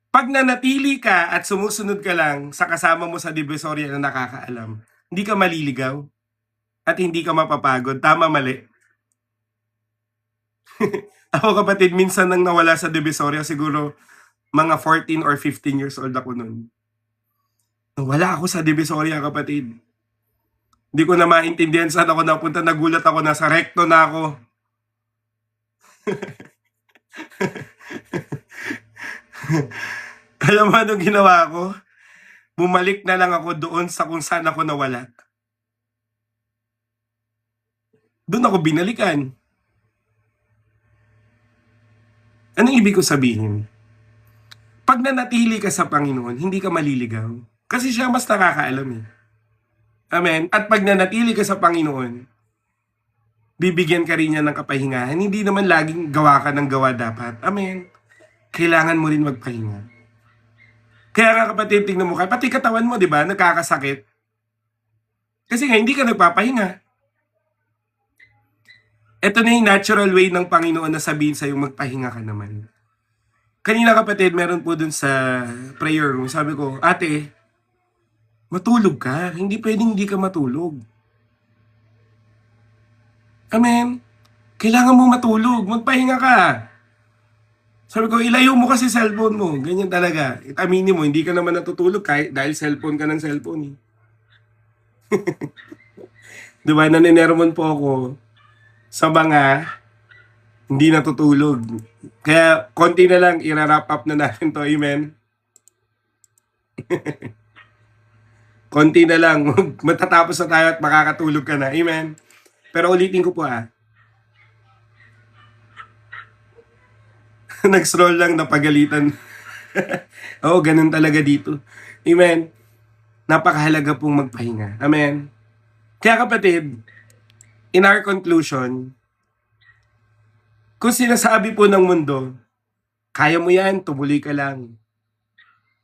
Pag nanatili ka at sumusunod ka lang sa kasama mo sa Divisoria na nakakaalam, hindi ka maliligaw at hindi ka mapapagod. Tama, mali. Ako, kapatid, minsan nang nawala sa Divisoria, siguro mga 14 or 15 years old ako nun. Nawala ako sa Divisoria, kapatid. Hindi ko na maintindihan saan ako napunta. Nagulat ako, nasa recto na ako. Alam mo anong ginawa ko? Bumalik na lang ako doon sa kung saan ako nawala. Doon ako binalikan. Anong ibig ko sabihin? Pag nanatili ka sa Panginoon, hindi ka maliligaw. Kasi siya mas nakakaalam eh. Amen? At pag nanatili ka sa Panginoon, bibigyan ka rin niya ng kapahingahan. Hindi naman laging gawa ka ng gawa dapat. Amen? Kailangan mo rin magpahinga. Kaya nga, kapatid, tingnan mo ka, pati katawan mo, di ba, nagkakasakit. Kasi nga, hindi ka nagpapahinga. Ito na yung natural way ng Panginoon na sabihin sa'yo, magpahinga ka naman. Kanina, kapatid, meron po dun sa prayer room, sabi ko, ate, matulog ka. Hindi pwedeng hindi ka matulog. Amen? Kailangan mo matulog, magpahinga ka. Sabi ko, ilayo mo kasi cellphone mo. Ganyan talaga. Aminin mo, hindi ka naman natutulog kahit dahil cellphone ka ng cellphone. Eh. Di ba, naninermon po ako sa mga hindi natutulog. Kaya, konti na lang, i-wrap up na natin to. Amen? Konti na lang, matatapos na tayo at makakatulog ka na. Amen? Pero ulitin ko po nag-scroll lang, napagalitan. Oo, ganun talaga dito. Amen? Napakahalaga pong magpahinga. Amen? Kaya kapatid, in our conclusion, kung sinasabi po ng mundo, kaya mo yan, tumuloy ka lang.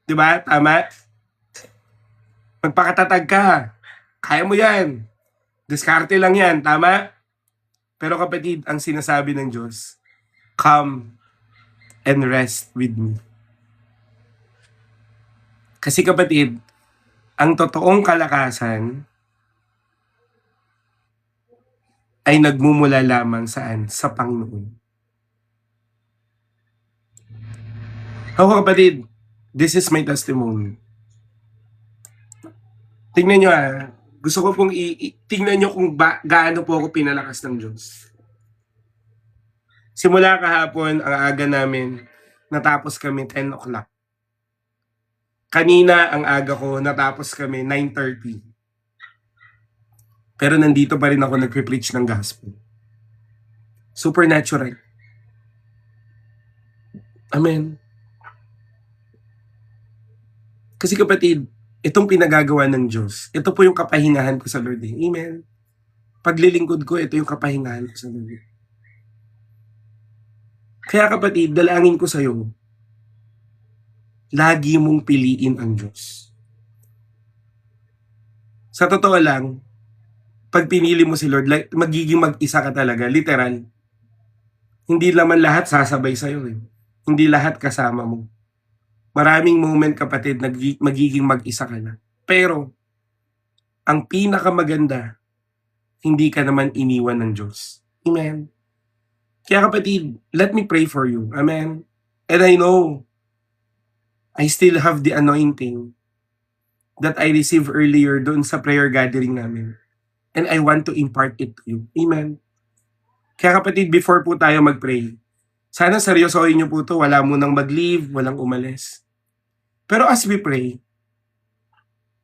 Diba? Tama? Magpakatatag ka. Kaya mo yan. Diskarte lang yan. Tama? Pero kapatid, ang sinasabi ng Diyos, come and rest with me. Kasi kapatid, ang totoong kalakasan ay nagmumula lamang saan? Sa Panginoon. Ako kapatid, this is my testimony. Tingnan nyo gusto ko pong tingnan nyo kung gaano po ako pinalakas ng Diyos. Simula kahapon, ang aga namin, natapos kami 10 o'clock. Kanina, ang aga ko, natapos kami 9:30. Pero nandito pa rin ako nagpe-preach ng gospel. Supernatural. Amen. Kasi kapatid, itong pinagagawa ng Diyos, ito po yung kapahingahan ko sa Lord. Amen. Paglilingkod ko, ito yung kapahingahan ko sa Lord. Kaya kapatid, dalangin ko sa'yo, lagi mong piliin ang Diyos. Sa totoo lang, pag pinili mo si Lord, magiging mag-isa ka talaga, literal. Hindi naman lahat sasabay sa'yo. Hindi lahat kasama mo. Maraming moment kapatid, magiging mag-isa ka na. Pero, ang pinakamaganda, hindi ka naman iniwan ng Diyos. Amen. Kaya kapatid, let me pray for you. Amen. And I know, I still have the anointing that I received earlier doon sa prayer gathering namin. And I want to impart it to you. Amen. Kaya kapatid, before po tayo mag-pray, sana seryosohin niyo po to, wala munang mag-leave, walang umalis. Pero as we pray,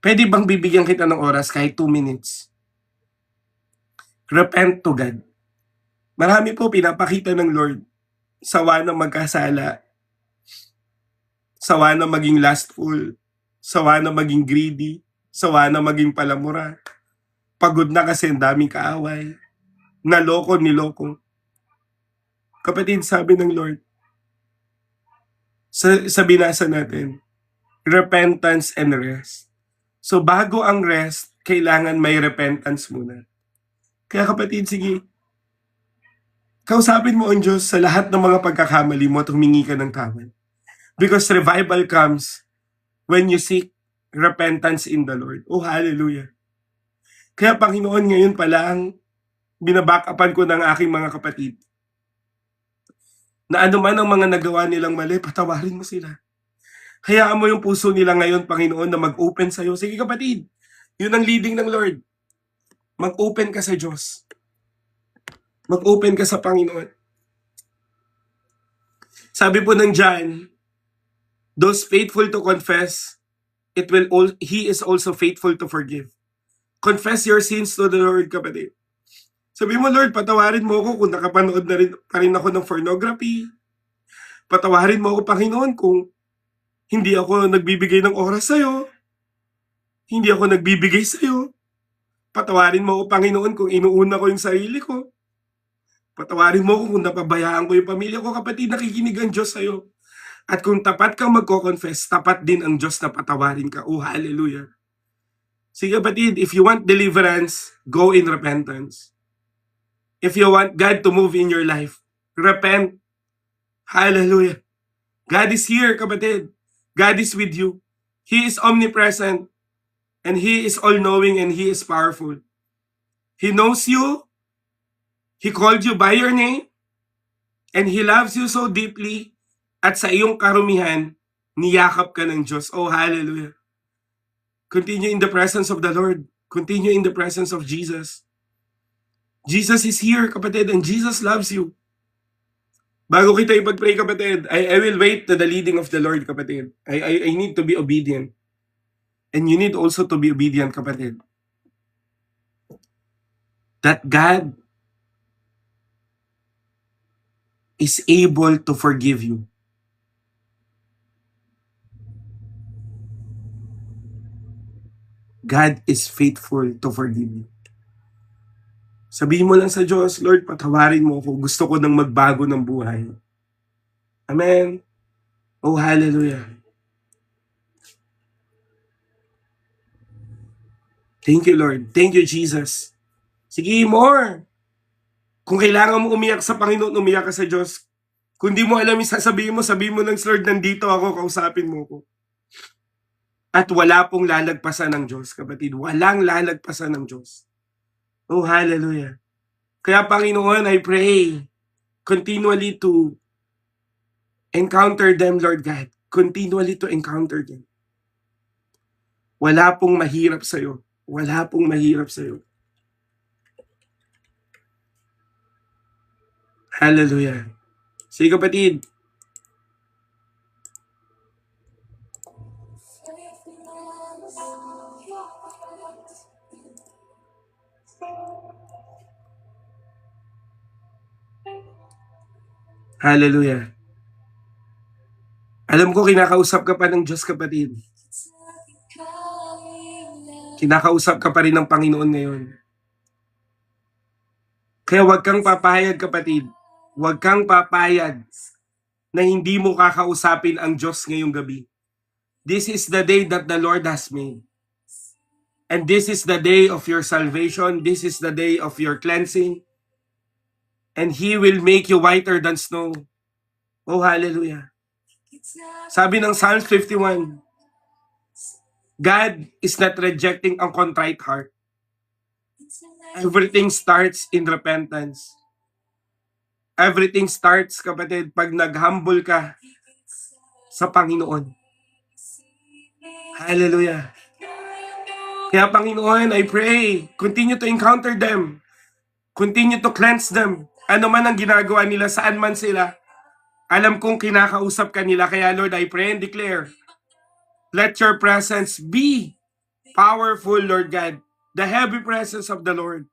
pwede bang bibigyan kita ng oras kahit 2 minutes? Repent to God. Marami po pinapakita ng Lord, sawa na magkasala, sawa na maging lustful, sawa na maging greedy, sawa na maging palamura. Pagod na kasi ang daming kaaway. Niloko. Kapatid, sabi ng Lord, sa binasa natin, repentance and rest. So bago ang rest, kailangan may repentance muna. Kaya kapatid, sige, kausapin mo ang Diyos sa lahat ng mga pagkakamali mo at humingi ka ng tawad. Because revival comes when you seek repentance in the Lord. Oh, hallelujah. Kaya Panginoon, ngayon pa lang, binabackupan ko ng aking mga kapatid na ano man ang mga nagawa nilang mali, patawarin mo sila. Hayaan mo yung puso nila ngayon, Panginoon, na mag-open sa'yo. Sige kapatid, yun ang leading ng Lord. Mag-open ka sa Diyos. Mag-open ka sa Panginoon. Sabi po ng John, those faithful to confess, He is also faithful to forgive. Confess your sins to the Lord, kapatid. Sabi mo, Lord, patawarin mo ako kung nakapanood na rin ako ng pornography. Patawarin mo ako, Panginoon, kung hindi ako nagbibigay ng oras sa'yo. Hindi ako nagbibigay sa'yo. Patawarin mo ako, Panginoon, kung inuuna ko yung sarili ko. Patawarin mo ako kung napabayaan ko yung pamilya ko. Kapatid, nakikinig ang Diyos sa'yo. At kung tapat kang magko-confess, tapat din ang Diyos na patawarin ka. Oh, hallelujah. Sige kapatid, if you want deliverance, go in repentance. If you want God to move in your life, repent. Hallelujah. God is here, kapatid. God is with you. He is omnipresent. And He is all-knowing and He is powerful. He knows you. He called you by your name, and He loves you so deeply, at sa iyong karumihan, niyakap ka ng Diyos. Oh, hallelujah. Continue in the presence of the Lord. Continue in the presence of Jesus. Jesus is here, kapatid, and Jesus loves you. Bago kita ipag-pray, kapatid, I will wait to the leading of the Lord, kapatid. I need to be obedient. And you need also to be obedient, kapatid. That God is able to forgive you. God is faithful to forgive you. Sabihin mo lang sa Diyos, Lord, patawarin mo ako. Gusto ko nang magbago ng buhay. Amen. Oh, hallelujah. Thank you, Lord. Thank you, Jesus. Sige, more. Kung kailangan mo umiyak sa Panginoon, umiyak ka sa Diyos. Kung di mo alam yung sasabihin mo lang, Lord, nandito ako, kausapin mo ko. At wala pong lalagpasan ng Diyos, kapatid. Walang lalagpasan ng Diyos. Oh, hallelujah. Kaya, Panginoon, I pray continually to encounter them, Lord God. Continually to encounter them. Wala pong mahirap sa'yo. Wala pong mahirap sa'yo. Hallelujah. Sige, kapatid. Hallelujah. Alam ko, kinakausap ka pa ng Diyos, kapatid. Kinakausap ka pa rin ng Panginoon ngayon. Kaya huwag kang papayag, kapatid. Huwag kang papayag na hindi mo kakausapin ang Diyos ngayong gabi. This is the day that the Lord has made. And this is the day of your salvation. This is the day of your cleansing. And He will make you whiter than snow. Oh, hallelujah. Sabi ng Psalms 51, God is not rejecting a contrite heart. Everything starts in repentance. Everything starts, kapatid, pag nag-humble ka sa Panginoon. Hallelujah. Kaya, Panginoon, I pray, continue to encounter them. Continue to cleanse them. Ano man ang ginagawa nila, saan man sila, alam kong kinakausap ka nila. Kaya, Lord, I pray and declare, let your presence be powerful, Lord God. The heavy presence of the Lord.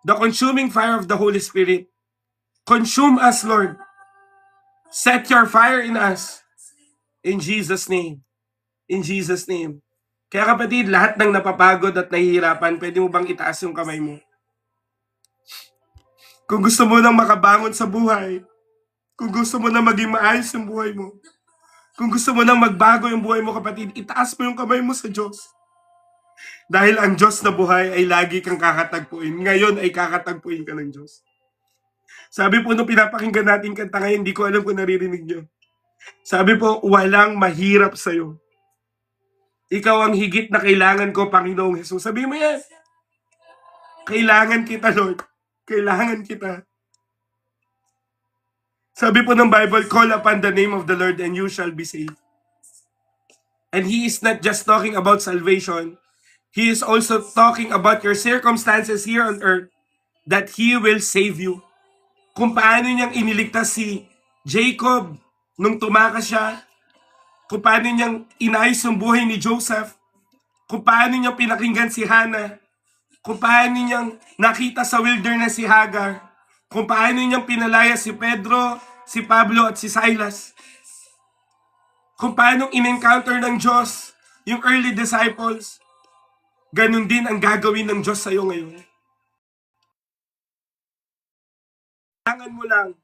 The consuming fire of the Holy Spirit. Consume us, Lord. Set your fire in us. In Jesus' name. In Jesus' name. Kaya, kapatid, lahat ng napapagod at nahihirapan, pwede mo bang itaas yung kamay mo? Kung gusto mo nang makabangon sa buhay, kung gusto mo nang maging maayos yung buhay mo, kung gusto mo nang magbago yung buhay mo, kapatid, itaas mo yung kamay mo sa Diyos. Dahil ang Diyos na buhay ay lagi kang kakatagpuin. Ngayon ay kakatagpuin ka ng Diyos. Sabi po nung pinapakinggan natin kanta ngayon, hindi ko alam kung naririnig nyo. Sabi po, walang mahirap sa'yo. Ikaw ang higit na kailangan ko, Panginoong Jesus. Sabi mo yan. Kailangan kita, Lord. Kailangan kita. Sabi po ng Bible, call upon the name of the Lord and you shall be saved. And He is not just talking about salvation. He is also talking about your circumstances here on earth, that He will save you. Kung paano niyang iniligtas si Jacob nung tumakas siya, kung paano niyang inayos yung buhay ni Joseph, kung paano niyang pinakinggan si Hannah, kung paano niyang nakita sa wilderness si Hagar, kung paano niyang pinalaya si Pedro, si Pablo at si Silas, kung paano in-encounter ng Diyos yung early disciples, ganun din ang gagawin ng Diyos sa'yo ngayon. Kailangan mo lang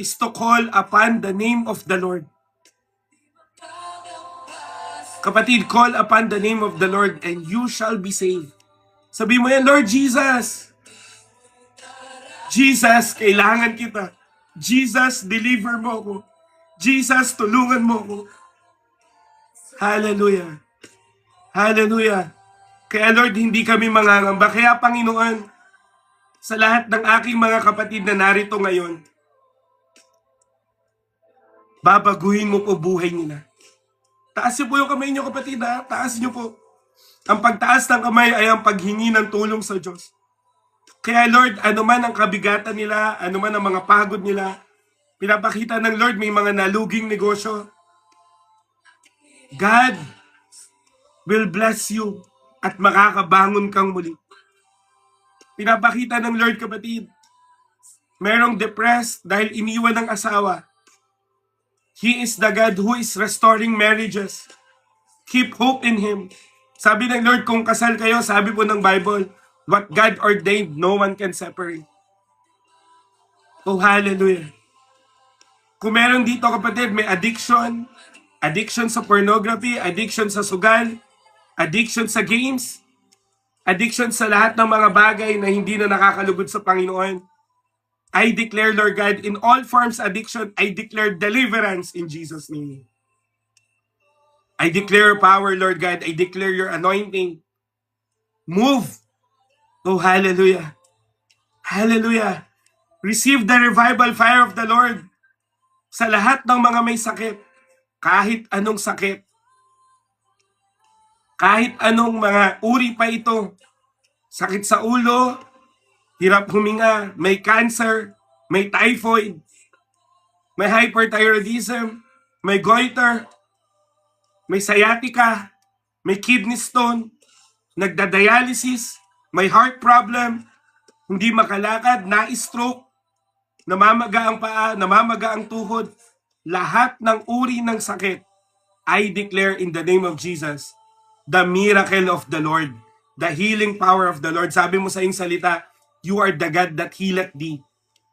is to call upon the name of the Lord. Kapatid, call upon the name of the Lord and you shall be saved. Sabi mo yan, Lord Jesus. Jesus, kailangan kita. Jesus, deliver mo ako. Jesus, tulungan mo ako. Hallelujah. Hallelujah. Kaya Lord, hindi kami mangangamba. Kaya Panginoon, sa lahat ng aking mga kapatid na narito ngayon, babaguhin mo po buhay nila. Taas niyo po yung kamay niyo, kapatid, ha? Taas niyo po. Ang pagtaas ng kamay ay ang paghingi ng tulong sa Diyos. Kaya Lord, ano man ang kabigatan nila, ano man ang mga pagod nila, pinapakita ng Lord may mga naluging negosyo. God will bless you at makakabangon kang muli. Pinapakita ng Lord, kapatid, merong depressed dahil iniwan ng asawa. He is the God who is restoring marriages. Keep hope in Him. Sabi ng Lord, kung kasal kayo, sabi po ng Bible, what God ordained, no one can separate. Oh, hallelujah. Kung meron dito, kapatid, may addiction, addiction sa pornography, addiction sa sugal, addiction sa games, addiction sa lahat ng mga bagay na hindi na nakakalugod sa Panginoon. I declare, Lord God, in all forms addiction, I declare deliverance in Jesus' name. I declare power, Lord God. I declare your anointing. Move. Oh, hallelujah. Hallelujah. Receive the revival fire of the Lord sa lahat ng mga may sakit. Kahit anong sakit. Kahit anong mga uri pa ito. Sakit sa ulo, hirap huminga, may cancer, may typhoid, may hyperthyroidism, may goiter, may sciatica, may kidney stone, nagda-dialysis, may heart problem, hindi makalakad, na-stroke, namamaga ang paa, namamaga ang tuhod, lahat ng uri ng sakit, I declare in the name of Jesus, the miracle of the Lord, the healing power of the Lord. Sabi mo sa iyong salita, you are the God that healeth thee.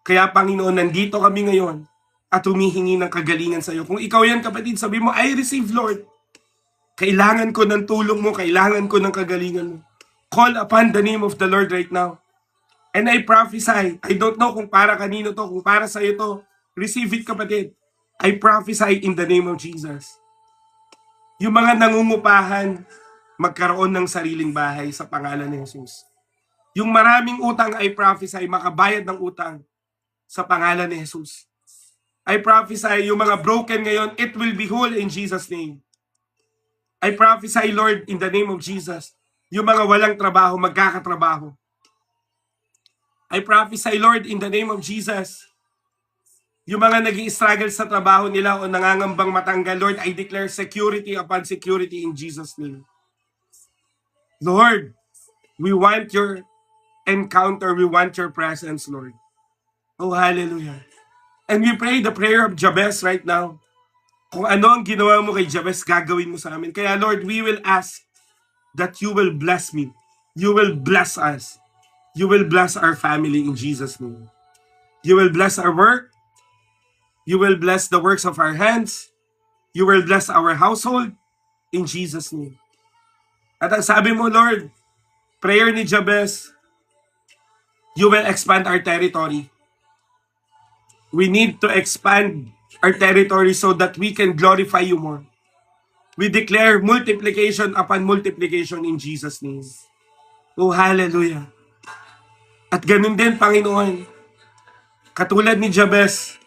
Kaya Panginoon, nandito kami ngayon at humihingi ng kagalingan sa iyo. Kung ikaw yan, kapatid, sabi mo, I receive, Lord. Kailangan ko ng tulong mo, kailangan ko ng kagalingan mo. Call upon the name of the Lord right now. And I prophesy, I don't know kung para kanino to, kung para sa iyo to. Receive it, kapatid. I prophesy in the name of Jesus. Yung mga nangungupahan, magkaroon ng sariling bahay sa pangalan ni Jesus. Yung maraming utang, I prophesy, makabayad ng utang sa pangalan ni Jesus. I prophesy, yung mga broken ngayon, it will be whole in Jesus' name. I prophesy, Lord, in the name of Jesus, yung mga walang trabaho, magkakatrabaho. I prophesy, Lord, in the name of Jesus, yung mga nag-i-struggle sa trabaho nila o nangangambang matanggal, Lord, I declare security upon security in Jesus' name. Lord, we want your encounter, we want your presence, Lord. Oh, hallelujah. And we pray the prayer of Jabez right now. Kung ano ang ginawa mo kay Jabez, gagawin mo sa amin. Kaya Lord, we will ask that you will bless me. You will bless us. You will bless our family in Jesus' name. You will bless our work. You will bless the works of our hands. You will bless our household in Jesus' name. At ang sabi mo, Lord, prayer ni Jabez, you will expand our territory. We need to expand our territory so that we can glorify you more. We declare multiplication upon multiplication in Jesus' name. Oh, hallelujah. At ganun din, Panginoon, katulad ni Jabez,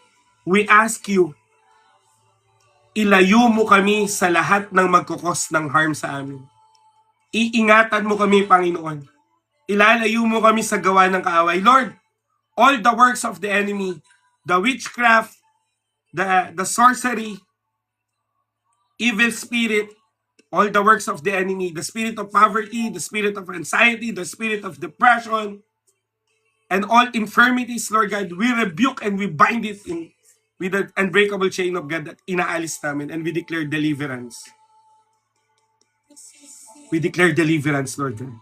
we ask you, ilayo mo kami sa lahat ng magkukos ng harm sa amin. Iingatan mo kami, Panginoon. Ilalayo mo kami sa gawa ng kaaway. Lord, all the works of the enemy, the witchcraft, the sorcery, evil spirit, all the works of the enemy, the spirit of poverty, the spirit of anxiety, the spirit of depression, and all infirmities, Lord God, we rebuke and we bind it in with the unbreakable chain of God that inaalis namin, and we declare deliverance. We declare deliverance, Lord God.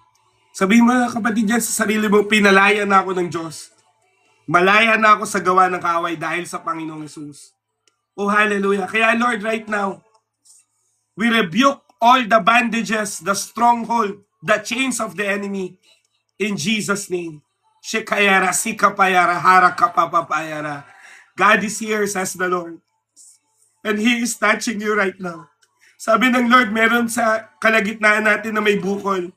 Sabihin mo, kapatid dyan sa sarili mo, pinalaya na ako ng Diyos. Malaya na ako sa gawa ng kaaway dahil sa Panginoong Jesus. Oh, hallelujah. Kaya Lord, right now, we rebuke all the bandages, the stronghold, the chains of the enemy in Jesus' name. Shekayara, sikapayara, harakapapapayara. God is here, says the Lord. And He is touching you right now. Sabi ng Lord, meron sa kalagitnaan natin na may bukol.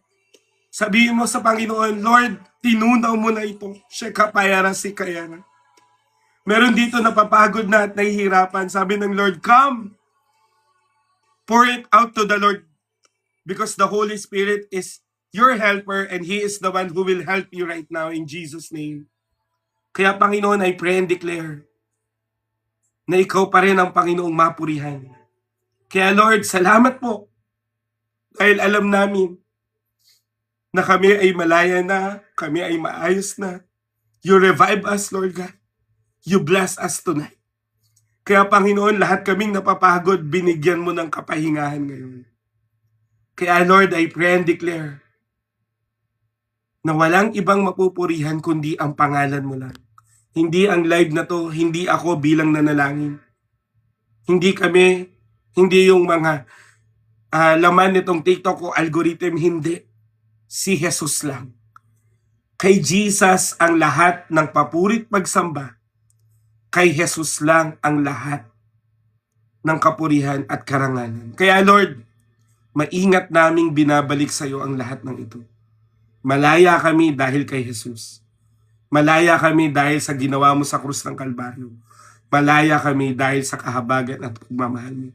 Sabihin mo sa Panginoon, Lord, Tinunaw mo na ito. Shekapayara si Kayara. Meron dito napapagod na at nahihirapan. Sabi ng Lord, come. Pour it out to the Lord because the Holy Spirit is your helper and He is the one who will help you right now in Jesus' name. Kaya Panginoon, I pray and declare na ikaw pa rin ang Panginoong mapurihan. Kaya Lord, salamat po dahil alam namin na kami ay malaya na, kami ay maayos na. You revive us, Lord God. You bless us tonight. Kaya Panginoon, lahat kaming napapagod, binigyan mo ng kapahingahan ngayon. Kaya Lord, I pray and declare na walang ibang mapupurihan kundi ang pangalan mo lang. Hindi ang live na to, hindi ako bilang nanalangin. Hindi kami, hindi yung mga laman nitong TikTok o algorithm, hindi. Si Jesus lang. Kay Jesus ang lahat ng papurit pagsamba. Kay Jesus lang ang lahat ng kapurihan at karangalan. Kaya Lord, maingat naming binabalik sa iyo ang lahat ng ito. Malaya kami dahil kay Jesus. Malaya kami dahil sa ginawa mo sa krus ng Kalbaryo. Malaya kami dahil sa kahabagan at pagmamahal mo.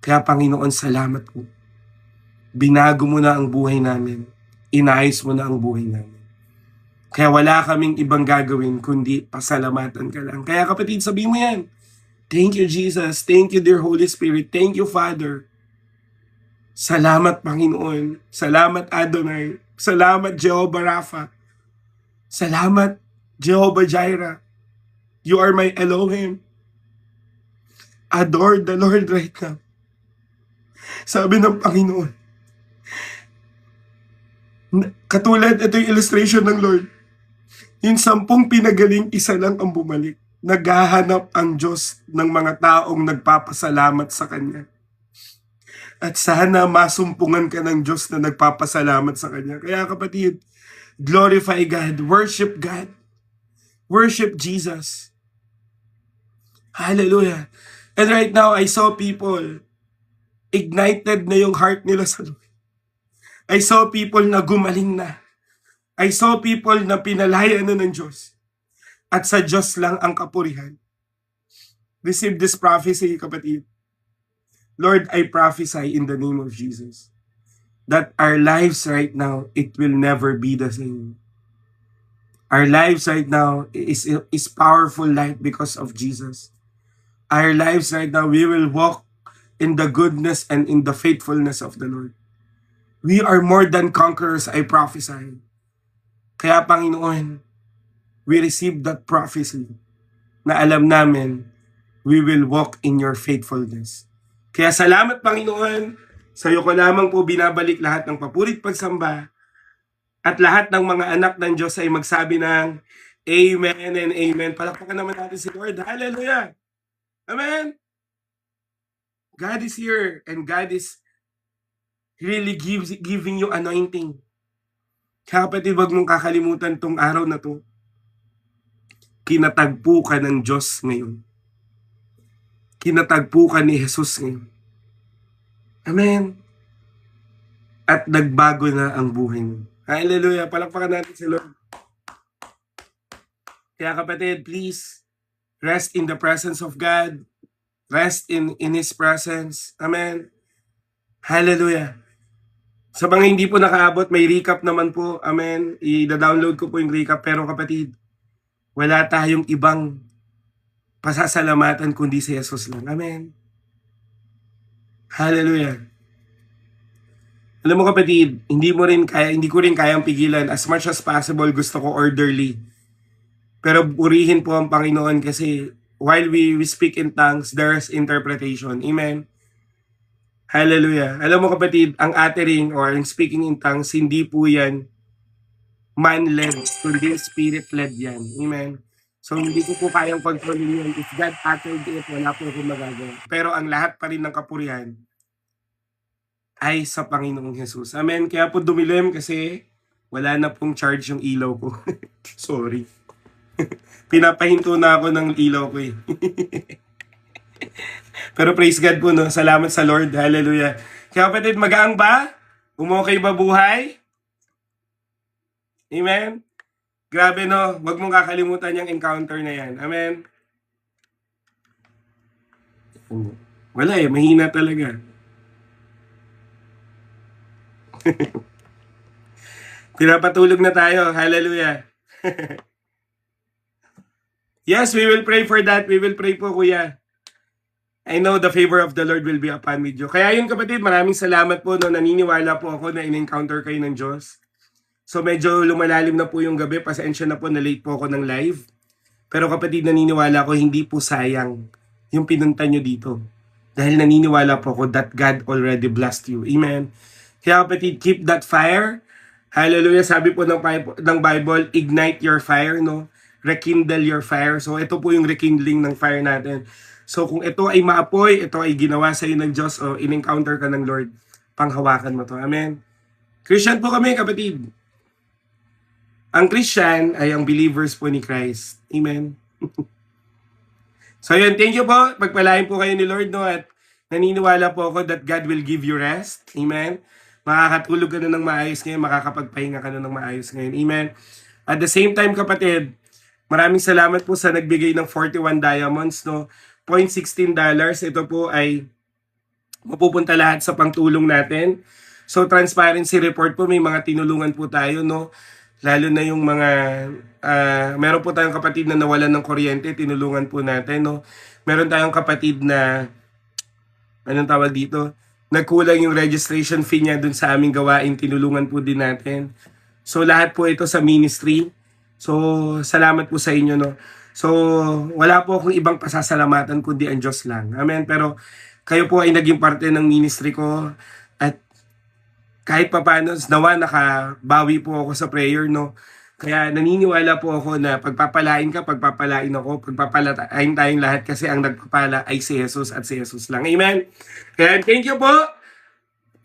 Kaya Panginoon, salamat po. Binago mo na ang buhay namin. Inayos mo na ang buhay namin. Kaya wala kaming ibang gagawin kundi pasalamatan ka lang. Kaya kapatid, sabihin mo yan. Thank you, Jesus. Thank you, dear Holy Spirit. Thank you, Father. Salamat, Panginoon. Salamat, Adonai. Salamat, Jehovah Rapha. Salamat, Jehovah Jireh. You are my Elohim. Adore the Lord right now. Sabi ng Panginoon. Katulad, ito yung illustration ng Lord. Yung 10 pinagaling, isa lang ang bumalik. Naghahanap ang Diyos ng mga taong nagpapasalamat sa Kanya. At sana masumpungan ka ng Diyos na nagpapasalamat sa Kanya. Kaya kapatid, glorify God, worship God, worship Jesus. Hallelujah. And right now, I saw people ignited na yung heart nila sa Lord. I saw people na gumaling na. I saw people na pinalaya na ng Diyos. At sa Diyos lang ang kapurihan. Receive this prophecy, kapatid. Lord, I prophesy in the name of Jesus that our lives right now, it will never be the same. Our lives right now is powerful life because of Jesus. Our lives right now, we will walk in the goodness and in the faithfulness of the Lord. We are more than conquerors, I prophesy. Kaya Panginoon, we receive that prophecy na alam namin, we will walk in your faithfulness. Kaya salamat Panginoon, sa iyo ko lamang po binabalik lahat ng papurit pagsamba at lahat ng mga anak ng Diyos ay magsabi ng Amen and Amen. Palakpakan naman natin si Lord. Hallelujah! Amen! God is here and God is really giving you anointing. Kaya kapatid, wag mong kakalimutan tong araw na to. Kinatagpo ka ng Diyos ngayon. Kinatagpo ka ni Jesus ngayon. Amen. At nagbago na ang buhay mo. Hallelujah. Palakpakan natin si Lord. Kaya kapatid, please rest in the presence of God. Rest in His presence. Amen. Hallelujah. Sa mga hindi po nakaabot, may recap naman po. Amen. I-download ko po yung recap. Pero kapatid, wala tayong ibang pasasalamatan kundi si Jesus lang. Amen. Hallelujah. Alam mo kapatid, hindi ko rin kayang pigilan. As much as possible, gusto ko orderly. Pero purihin po ang Panginoon kasi while we speak in tongues, there's interpretation. Amen. Hallelujah. Alam mo kapatid, ang uttering or ang speaking in tongues, hindi po yan man-led, kundi spirit-led yan. Amen. So hindi ko po kayang kontrolin yun. If God uttered it, wala po akong magagawa. Pero ang lahat pa rin ng kapurihan ay sa Panginoong Jesus. Amen. Kaya po dumilim kasi wala na pong charge yung ilaw ko. Sorry. Pinapahinto na ako ng ilaw ko eh. Pero praise God po, no? Salamat sa Lord. Hallelujah. Kaya kapatid, magaang ba? Umokay ba buhay? Amen? Grabe no, wag mong kakalimutan yung encounter na yan. Amen? Wala eh, mahina talaga. Pinapatulog na tayo. Hallelujah. Yes, we will pray for that. We will pray po, Kuya. I know the favor of the Lord will be upon with you. Kaya yun kapatid, maraming salamat po no, naniniwala po ako na in-encounter kayo ng Diyos. So medyo lumalalim na po yung gabi, pasensya na po na late po ako ng live. Pero kapatid, naniniwala ko hindi po sayang yung pinunta nyo dito. Dahil naniniwala po ako that God already blessed you. Amen. Kaya kapatid, keep that fire. Hallelujah. Sabi po ng Bible, ignite your fire, no? Rekindle your fire. So ito po yung rekindling ng fire natin. So kung ito ay maapoy, ito ay ginawa sa iyo ng Diyos o in-encounter ka ng Lord, panghawakan mo to. Amen. Christian po kami, kapatid. Ang Christian ay ang believers po ni Christ. Amen. So yun, thank you po. Pagpalain po kayo ni Lord, no? At naniniwala po ako that God will give you rest. Amen. Makakatulog ka na ng maayos ngayon, makakapagpahinga ka na ng maayos ngayon. Amen. At the same time, kapatid, maraming salamat po sa nagbigay ng 41 diamonds, no? $0.16. Ito po ay mapupunta lahat sa pangtulong natin. So transparency report po, may mga tinulungan po tayo, no? Lalo na yung mga, meron po tayong kapatid na nawalan ng kuryente, tinulungan po natin, no? Meron tayong kapatid na, anong tawag dito? Nagkulang yung registration fee niya dun sa aming gawain, tinulungan po din natin. So lahat po ito sa ministry. So salamat po sa inyo, no? So wala po akong ibang pasasalamatan kundi ang Diyos lang. Amen. Pero kayo po ay naging parte ng ministry ko at kahit papaano, nawa nakabawi po ako sa prayer, no? Kaya naniniwala po ako na pagpapalain ka, pagpapalain ako, pagpapalain tayong lahat kasi ang nagpapala ay si Jesus at si Jesus lang. Amen? Kaya thank you po.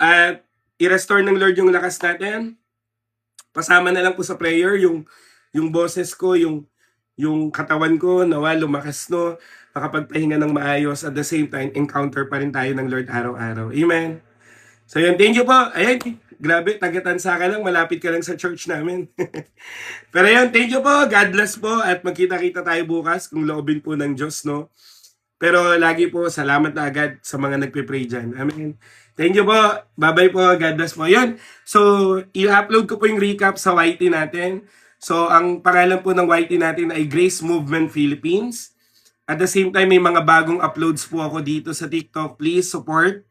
At i-restore ng Lord yung lakas natin. Pasama na lang po sa prayer yung boses ko, yung katawan ko, nawa lumakas, no? Makapagpahinga ng maayos. At the same time, encounter pa rin tayo ng Lord araw-araw. Amen? So yun, thank you po. Ayan, grabe, tagatansa ka lang, malapit ka lang sa church namin. Pero yun, thank you po, God bless po, at magkita-kita tayo bukas kung loobin po ng Diyos, no? Pero lagi po, salamat na agad sa mga nagpe-pray dyan. Amen. Thank you po. Bye-bye po. God bless po. Yun. So, i-upload ko po yung recap sa YT natin. So, ang pangalan po ng YT natin ay Grace Movement Philippines. At the same time, may mga bagong uploads po ako dito sa TikTok. Please support.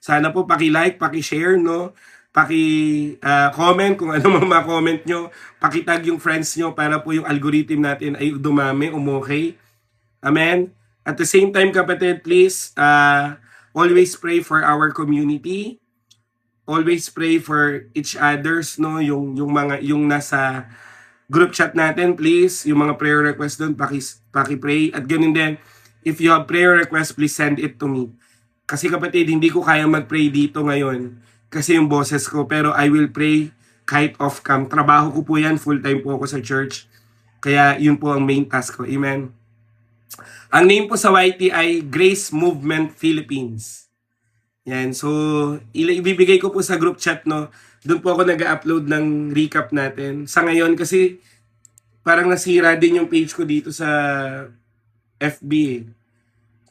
Sana po paki-like, paki-share, no? Paki-comment kung ano mang ma-comment nyo. Paki-tag yung friends nyo para po yung algorithm natin ay dumami, umokay. Amen? At the same time, kapatid, please, always pray for our community. Always pray for each others, no? Yung nasa group chat natin, please. Yung mga prayer request doon, paki-pray. At ganun din, if you have prayer request, please send it to me. Kasi kapatid, hindi ko kaya mag-pray dito ngayon kasi yung boses ko, pero I will pray kahit off-cam. Trabaho ko po yan, full-time po ako sa church. Kaya yun po ang main task ko. Amen. Ang name po sa YT ay Grace Movement Philippines. Yan, so ibibigay ko po sa group chat, no. Doon po ako nag-upload ng recap natin. Sa ngayon kasi parang nasira din yung page ko dito sa FB eh.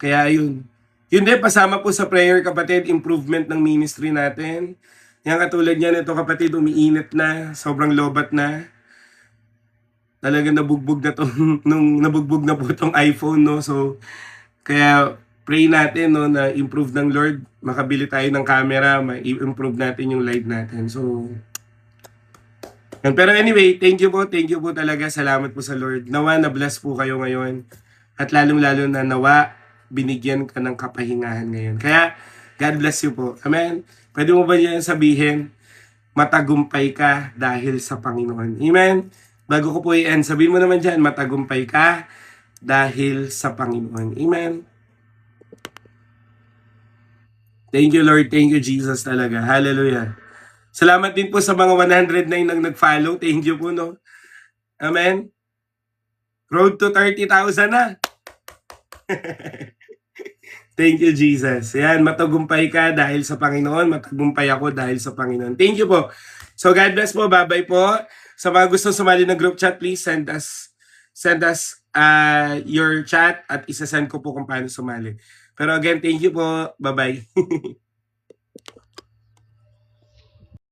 Kaya yun. Yun din, pasama po sa prayer, kapatid, improvement ng ministry natin. Yan katulad niyan, ito kapatid, umiinit na, sobrang lobat na. Talagang nabugbog na to, nabugbog na po itong iPhone, no? So, kaya pray natin, no, na improve ng Lord, makabili tayo ng camera, ma-improve natin yung live natin. So, yan. Pero anyway, thank you po talaga, salamat po sa Lord. Nawa, na-bless po kayo ngayon. At lalong-lalo na nawa, binigyan ka ng kapahingahan ngayon. Kaya, God bless you po. Amen? Pwede mo ba yan sabihin, matagumpay ka dahil sa Panginoon. Amen? Bago ko po i-end, sabihin mo naman dyan, matagumpay ka dahil sa Panginoon. Amen? Thank you, Lord. Thank you, Jesus talaga. Hallelujah. Salamat din po sa mga 109 nang nag-follow. Thank you po, no? Amen? Road to 30,000 na. Thank you, Jesus. Yan, matagumpay ka dahil sa Panginoon. Matagumpay ako dahil sa Panginoon. Thank you po. So, God bless po. Bye-bye po. Sa mga gustong sumali ng group chat, please send us your chat at isasend ko po kung paano sumali. Pero again, thank you po. Bye-bye.